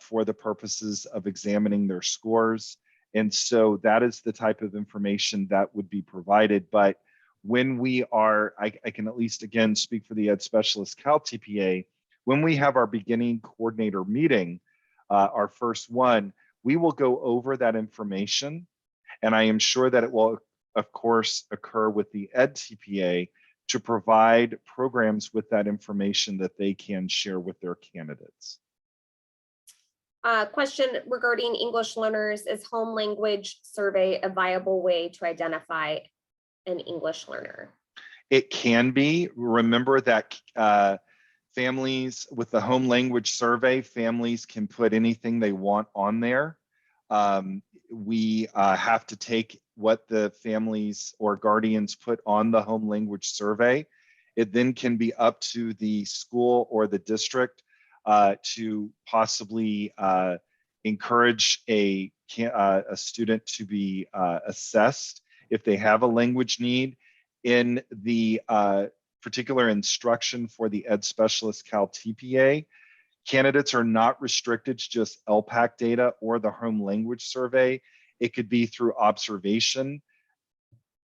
for the purposes of examining their scores. And so that is the type of information that would be provided. But when we are, I can at least again speak for the Ed Specialist Cal TPA, when we have our beginning coordinator meeting, our first one, we will go over that information. And I am sure that it will, of course, occur with the Ed TPA to provide programs with that information that they can share with their candidates. Question regarding English learners: is home language survey a viable way to identify an English learner? It can be. Remember that Families with the home language survey, families can put anything they want on there. We have to take what the families or guardians put on the home language survey. It then can be up to the school or the district to possibly encourage a student to be assessed if they have a language need. In the particular instruction for the Ed Specialist Cal TPA, candidates are not restricted to just LPAC data or the home language survey. It could be through observation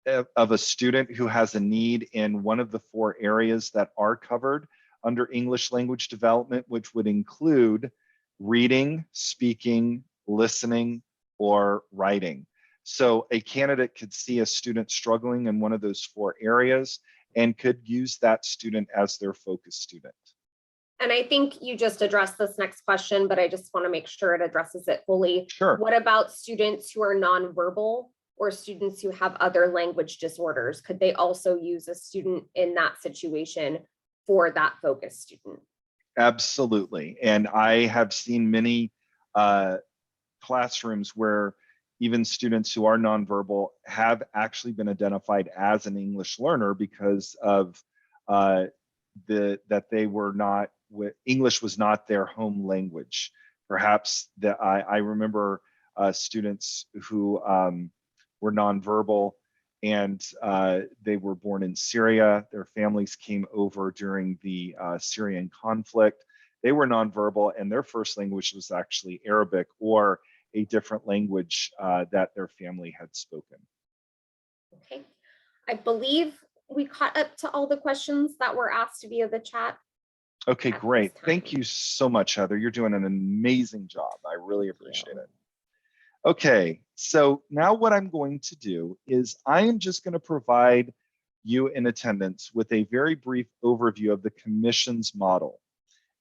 of a student who has a need in one of the 4 areas that are covered under English language development, which would include reading, speaking, listening, or writing. So a candidate could see a student struggling in one of those 4 areas and could use that student as their focus student. And I think you just addressed this next question, but I just want to make sure it addresses it fully. Sure. What about students who are nonverbal or students who have other language disorders? Could they also use a student in that situation for that focus student? Absolutely. And I have seen many classrooms where even students who are nonverbal have actually been identified as an English learner because of that they were not, English was not their home language. Perhaps that I remember students who were nonverbal and they were born in Syria. Their families came over during the Syrian conflict. They were nonverbal and their first language was actually Arabic or a different language that their family had spoken. Okay, I believe we caught up to all the questions that were asked via the chat. Okay, great. Thank you so much, Heather. You're doing an amazing job. I really appreciate it. Okay, so now what I'm going to do is I am just going to provide you in attendance with a very brief overview of the commission's model.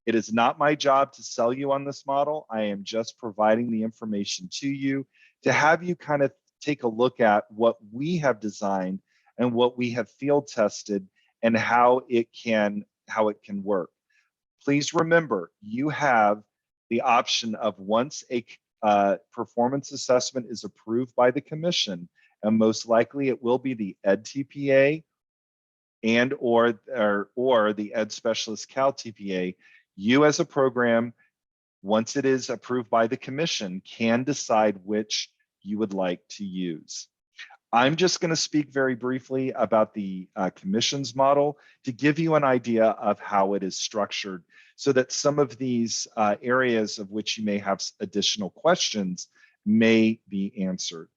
It is not my job to sell you on this model. I am just providing the information to you to have you kind of take a look at what we have designed and what we have field tested and how it can work. Please remember, you have the option of once a performance assessment is approved by the commission, and most likely it will be the Ed TPA and or the Ed Specialist Cal TPA. You as a program, once it is approved by the commission, can decide which you would like to use. I'm just going to speak very briefly about the commission's model to give you an idea of how it is structured so that some of these areas of which you may have additional questions may be answered.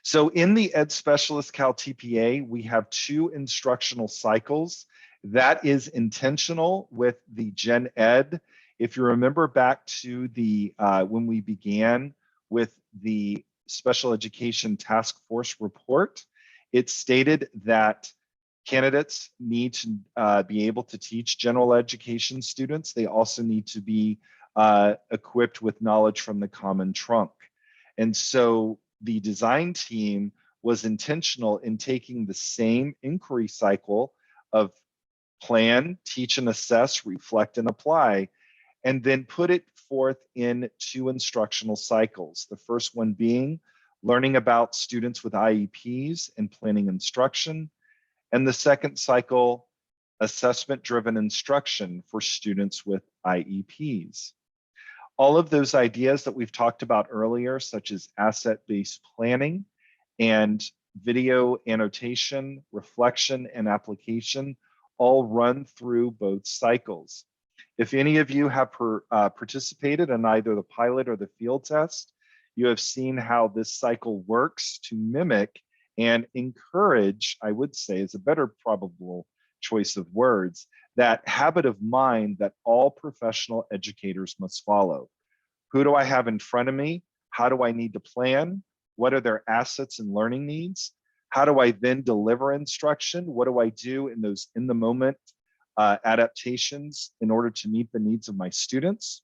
So in the Ed Specialist Cal TPA, we have 2 instructional cycles. That is intentional with the Gen Ed. If you remember back to the when we began with the Special Education Task Force report, it stated that candidates need to be able to teach general education students. They also need to be equipped with knowledge from the common trunk. And so the design team was intentional in taking the same inquiry cycle of plan, teach and assess, reflect and apply, and then put it forth in 2 instructional cycles. The first one being learning about students with IEPs and planning instruction, and the second cycle, assessment-driven instruction for students with IEPs. All of those ideas that we've talked about earlier, such as asset-based planning and video annotation, reflection, and application, all run through both cycles. If any of you have participated in either the pilot or the field test, you have seen how this cycle works to mimic and encourage, I would say is a better probable choice of words, that habit of mind that all professional educators must follow. Who do I have in front of me? How do I need to plan? What are their assets and learning needs? How do I then deliver instruction? What do I do in those in the moment adaptations in order to meet the needs of my students?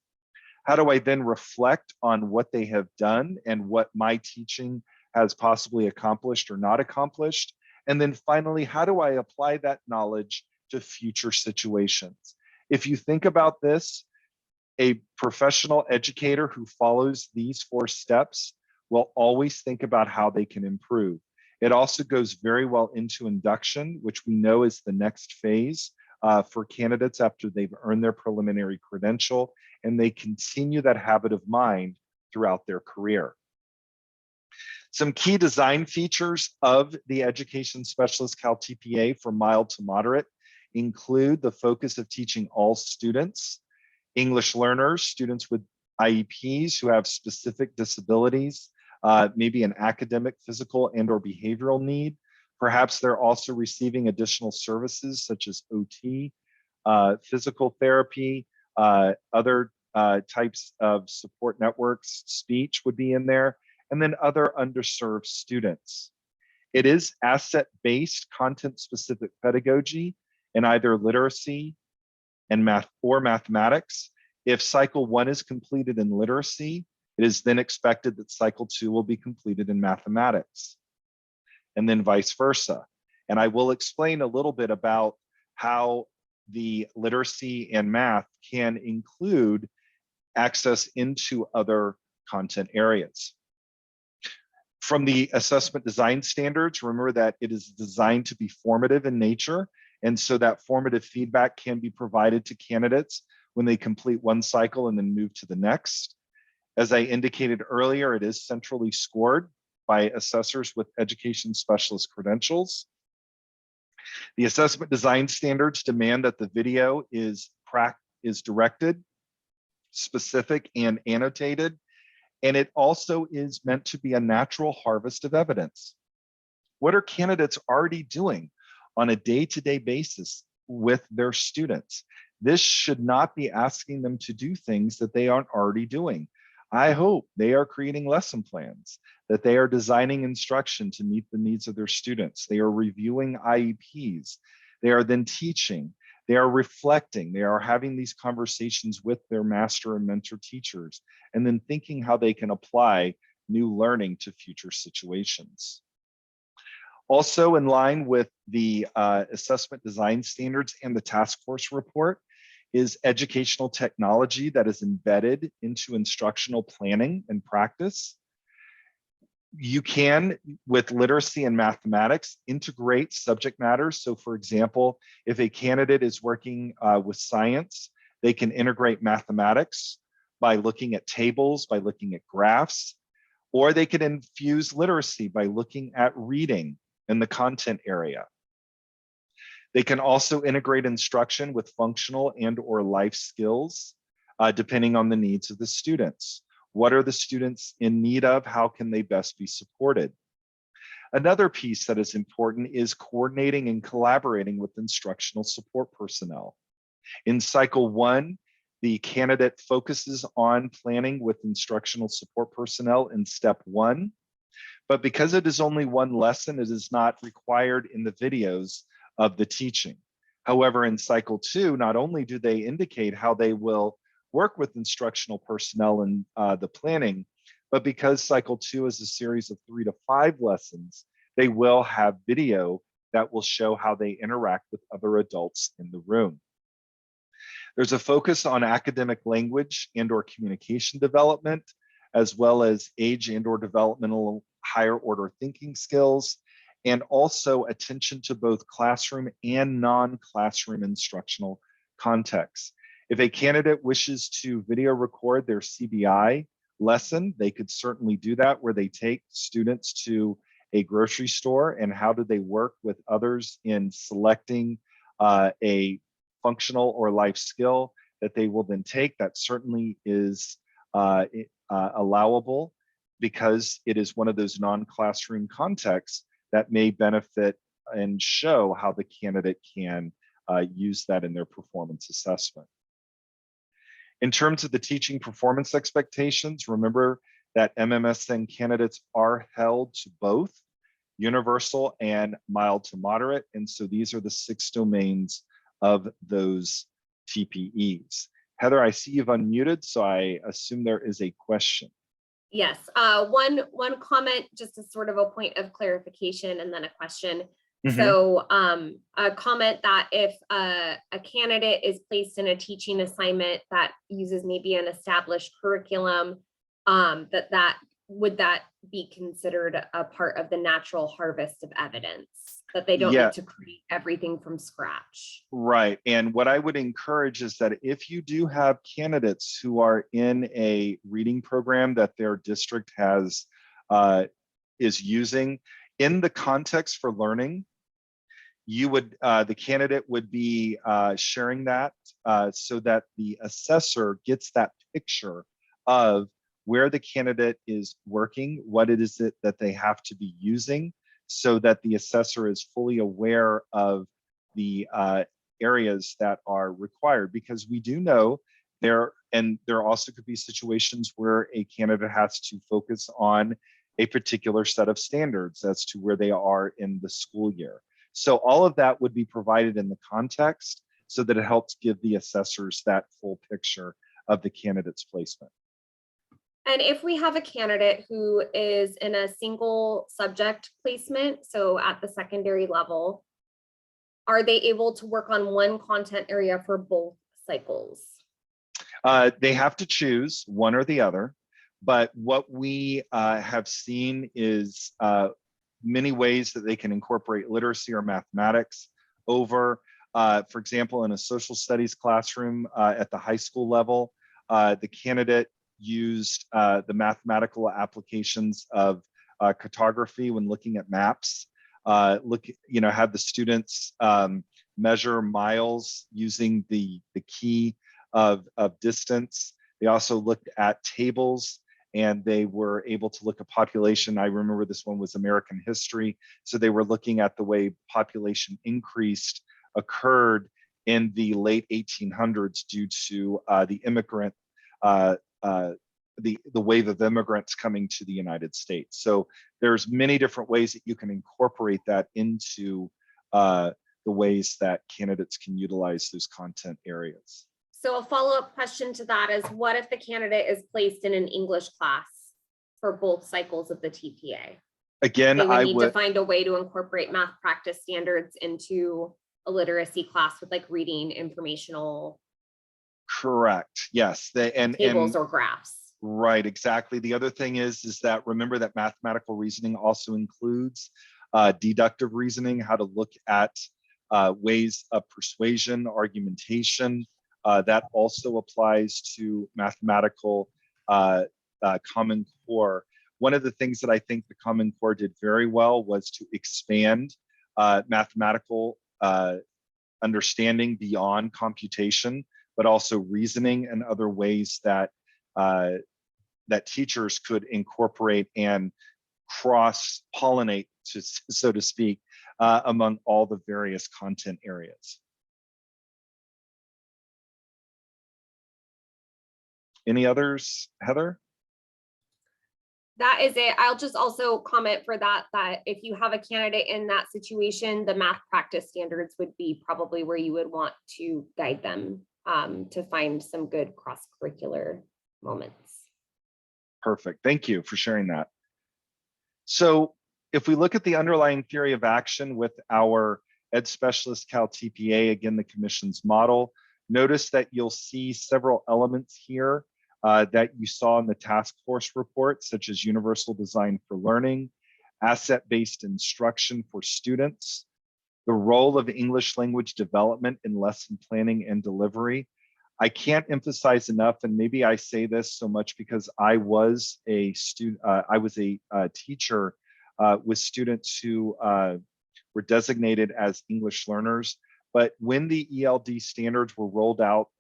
How do I then reflect on what they have done and what my teaching has possibly accomplished or not accomplished? And then finally, how do I apply that knowledge to future situations? If you think about this, a professional educator who follows these 4 steps will always think about how they can improve. It also goes very well into induction, which we know is the next phase for candidates after they've earned their preliminary credential, and they continue that habit of mind throughout their career. Some key design features of the Education Specialist Cal TPA for mild to moderate include the focus of teaching all students, English learners, students with IEPs who have specific disabilities, maybe an academic, physical, and/or behavioral need. Perhaps they're also receiving additional services such as OT, physical therapy, other types of support networks, speech would be in there, and then other underserved students. It is asset-based, content-specific pedagogy in either literacy and math or mathematics. If cycle 1 is completed in literacy, it is then expected that cycle 2 will be completed in mathematics, and then vice versa. And I will explain a little bit about how the literacy and math can include access into other content areas. From the assessment design standards, remember that it is designed to be formative in nature, and so that formative feedback can be provided to candidates when they complete one cycle and then move to the next. As I indicated earlier, it is centrally scored by assessors with education specialist credentials. The assessment design standards demand that the video is directed, specific, and annotated, and it also is meant to be a natural harvest of evidence. What are candidates already doing on a day-to-day basis with their students? This should not be asking them to do things that they aren't already doing. I hope they are creating lesson plans, that they are designing instruction to meet the needs of their students. They are reviewing IEPs. They are then teaching. They are reflecting. They are having these conversations with their master and mentor teachers, and then thinking how they can apply new learning to future situations. Also in line with the assessment design standards and the task force report is educational technology that is embedded into instructional planning and practice. You can, with literacy and mathematics, integrate subject matters. So for example, if a candidate is working with science, they can integrate mathematics by looking at tables, by looking at graphs, or they can infuse literacy by looking at reading in the content area. They can also integrate instruction with functional and/or life skills, depending on the needs of the students. What are the students in need of? How can they best be supported? Another piece that is important is coordinating and collaborating with instructional support personnel. In cycle 1, the candidate focuses on planning with instructional support personnel in step 1, but because it is only one lesson, it is not required in the videos of the teaching. However, in cycle 2, not only do they indicate how they will work with instructional personnel in the planning, but because cycle 2 is a series of 3 to 5 lessons, they will have video that will show how they interact with other adults in the room. There's a focus on academic language and/or communication development, as well as age and/or developmental higher order thinking skills, and also attention to both classroom and non-classroom instructional contexts. If a candidate wishes to video record their CBI lesson, they could certainly do that, where they take students to a grocery store and how do they work with others in selecting a functional or life skill that they will then take. That certainly is allowable, because it is one of those non-classroom contexts that may benefit and show how the candidate can use that in their performance assessment. In terms of the teaching performance expectations, remember that MMSN candidates are held to both universal and mild to moderate. And so these are the 6 domains of those TPEs. Heather, I see you've unmuted, so I assume there is a question. Yes, one comment, just as sort of a point of clarification and then a question. Mhm. So a comment that if a candidate is placed in a teaching assignment that uses maybe an established curriculum, that would that be considered a part of the natural harvest of evidence, that they don't Yeah. need to create everything from scratch? Right. And what I would encourage is that if you do have candidates who are in a reading program that their district has is using in the context for learning, you would the candidate would be sharing that so that the assessor gets that picture of where the candidate is working, what it is that they have to be using, so that the assessor is fully aware of the areas that are required. Because we do know there also could be situations where a candidate has to focus on a particular set of standards as to where they are in the school year. So all of that would be provided in the context so that it helps give the assessors that full picture of the candidate's placement. And if we have a candidate who is in a single subject placement, so at the secondary level, are they able to work on one content area for both cycles? They have to choose one or the other, but what we have seen is many ways that they can incorporate literacy or mathematics over, for example, in a social studies classroom at the high school level, the candidate used the mathematical applications of cartography when looking at maps. Had the students measure miles using the key of distance. They also looked at tables, and they were able to look at population. I remember this one was American history. So they were looking at the way population increased occurred in the late 1800s due to the immigrant, the wave of immigrants coming to the United States. So there's many different ways that you can incorporate that into the ways that candidates can utilize those content areas. So a follow-up question to that is, what if the candidate is placed in an English class for both cycles of the TPA? Again, They would I need would to find a way to incorporate math practice standards into a literacy class with like reading informational correct. Yes. tables or graphs. Right, exactly. The other thing is that remember that mathematical reasoning also includes deductive reasoning, how to look at ways of persuasion, argumentation. That also applies to mathematical Common Core. One of the things that I think the Common Core did very well was to expand mathematical understanding beyond computation, but also reasoning and other ways that that teachers could incorporate and cross-pollinate, so to speak, among all the various content areas. Any others, Heather? That is it. I'll just also comment for that if you have a candidate in that situation, the math practice standards would be probably where you would want to guide them to find some good cross-curricular moments. Perfect. Thank you for sharing that. So if we look at the underlying theory of action with our Ed Specialist Cal TPA, again, the commission's model, notice that you'll see several elements here that you saw in the task force report, such as universal design for learning, asset-based instruction for students, the role of English language development in lesson planning and delivery. I can't emphasize enough, and maybe I say this so much because I was a student, I was a teacher with students who were designated as English learners. But when the ELD standards were rolled out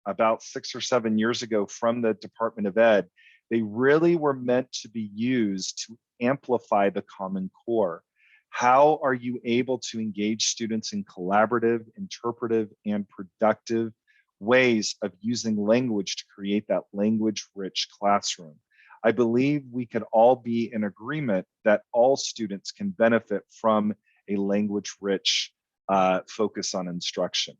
about 6 or 7 years ago from the Department of Ed, they really were meant to be used to amplify the Common Core. How are you able to engage students in collaborative, interpretive, and productive ways of using language to create that language-rich classroom? I believe we could all be in agreement that all students can benefit from a language-rich focus on instruction.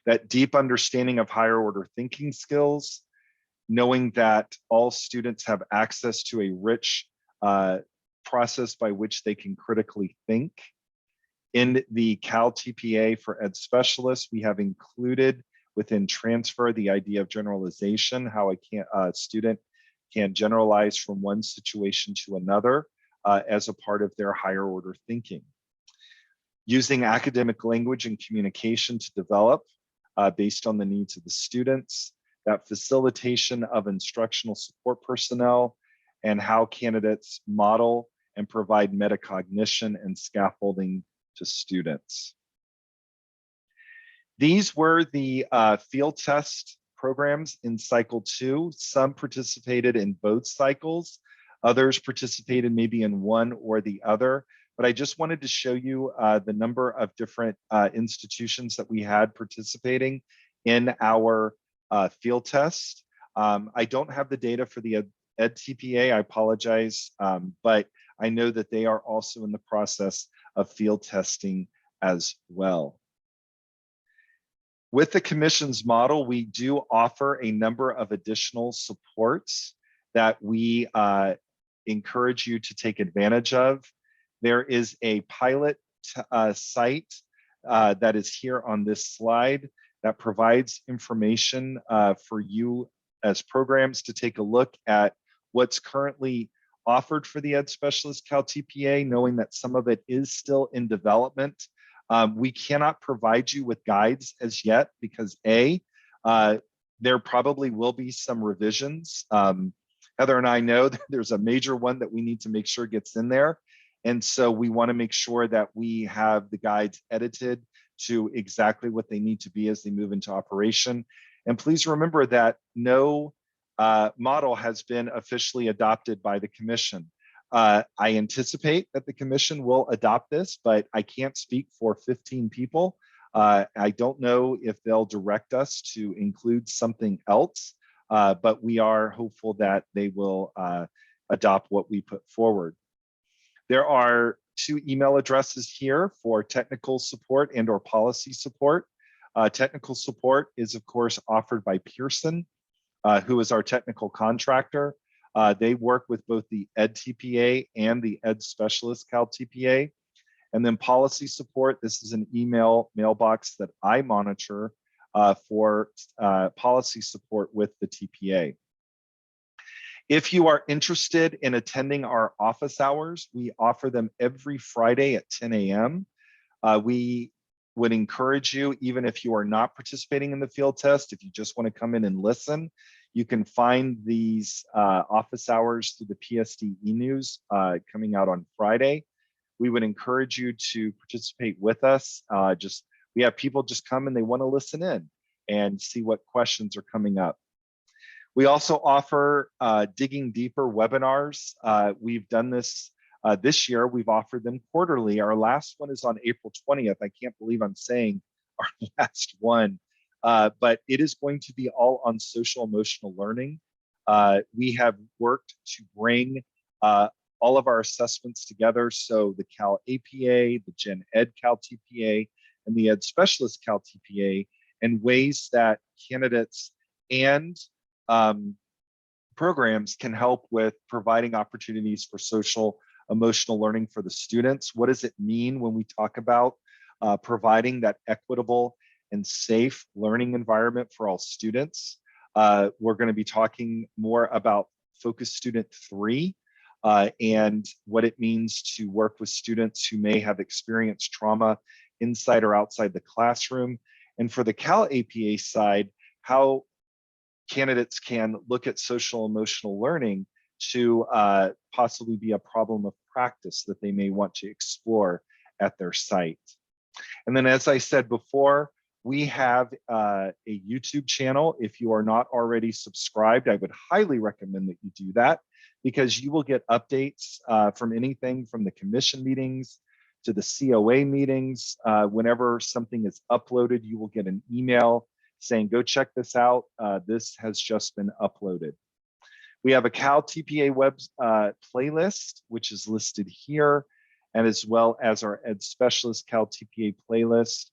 That deep understanding of higher order thinking skills, knowing that all students have access to a rich process by which they can critically think. In the Cal TPA for Ed Specialists, we have included within transfer the idea of generalization, how a student can generalize from one situation to another as a part of their higher order thinking. Using academic language and communication to develop based on the needs of the students, that facilitation of instructional support personnel, and how candidates model and provide metacognition and scaffolding to students. These were the field test programs in cycle 2. Some participated in both cycles. Others participated maybe in one or the other. But I just wanted to show you the number of different institutions that we had participating in our field test. I don't have the data for the Ed TPA, I apologize, but I know that they are also in the process of field testing as well. With the commission's model, we do offer a number of additional supports that we encourage you to take advantage of. There is a pilot site that is here on this slide that provides information for you as programs to take a look at what's currently offered for the Ed Specialist Cal TPA, knowing that some of it is still in development. We cannot provide you with guides as yet because there probably will be some revisions. Heather and I know that there's a major one that we need to make sure gets in there. And so we want to make sure that we have the guides edited to exactly what they need to be as they move into operation. And please remember that no model has been officially adopted by the commission. I anticipate that the commission will adopt this, but I can't speak for 15 people. I don't know if they'll direct us to include something else, but we are hopeful that they will adopt what we put forward. There are 2 email addresses here for technical support and or policy support. Technical support is of course offered by Pearson, who is our technical contractor. They work with both the Ed TPA and the Ed Specialist Cal TPA. And then policy support, this is an email mailbox that I monitor for policy support with the TPA. If you are interested in attending our office hours, we offer them every Friday at 10 a.m. We would encourage you, even if you are not participating in the field test, if you just want to come in and listen, you can find these office hours through the PSD e-news coming out on Friday. We would encourage you to participate with us. We have people just come and they want to listen in and see what questions are coming up. We also offer digging deeper webinars. We've done this this year. We've offered them quarterly. Our last one is on April 20th. I can't believe I'm saying our last one, but it is going to be all on social emotional learning. We have worked to bring all of our assessments together. So the Cal APA, the Gen Ed Cal TPA, and the Ed Specialist Cal TPA in ways that candidates and programs can help with providing opportunities for social emotional learning for the students. What does it mean when we talk about providing that equitable and safe learning environment for all students? We're going to be talking more about Focus Student 3 and what it means to work with students who may have experienced trauma inside or outside the classroom. And for the Cal APA side, how candidates can look at social emotional learning to possibly be a problem of practice that they may want to explore at their site. And then, as I said before, we have a YouTube channel. If you are not already subscribed, I would highly recommend that you do that, because you will get updates from anything from the commission meetings to the COA meetings. Whenever something is uploaded, you will get an email saying, go check this out. This has just been uploaded. We have a Cal TPA web playlist, which is listed here, and as well as our Ed Specialist Cal TPA playlist.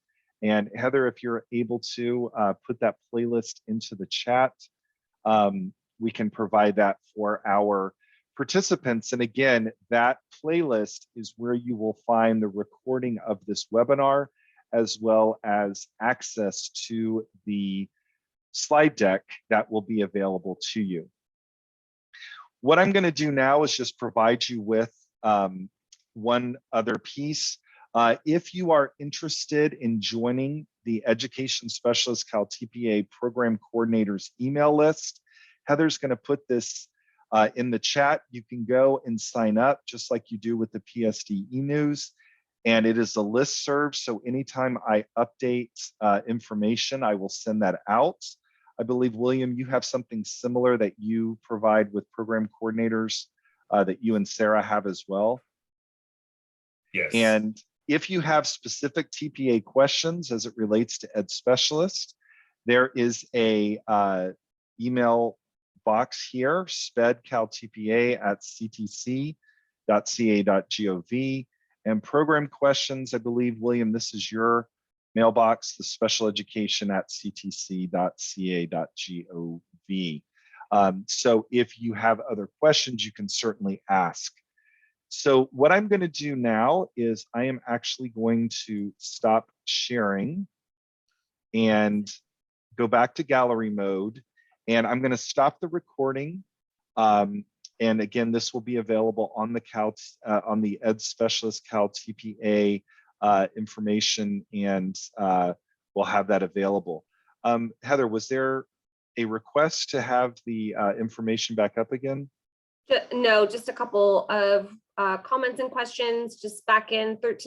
And Heather, if you're able to put that playlist into the chat, we can provide that for our participants. And again, that playlist is where you will find the recording of this webinar, as well as access to the slide deck that will be available to you. What I'm going to do now is just provide you with one other piece. If you are interested in joining the Education Specialist Cal TPA Program Coordinators email list, Heather's going to put this in the chat. You can go and sign up just like you do with the PSD e-news. And it is a listserv, so anytime I update information, I will send that out. I believe, William, you have something similar that you provide with program coordinators that you and Sarah have as well. Yes. And if you have specific TPA questions as it relates to Ed Specialist, there is a email box here, spedcaltpa@ctc.ca.gov. And program questions, I believe, William, this is your mailbox, the special education @ctc.ca.gov. So if you have other questions, you can certainly ask. So what I'm going to do now is I am actually going to stop sharing and go back to gallery mode. And I'm going to stop the recording. And again, this will be available on the on the Ed Specialist Cal TPA information, and we'll have that available. Heather, was there a request to have the information back up again? No, just a couple of comments and questions. Just back in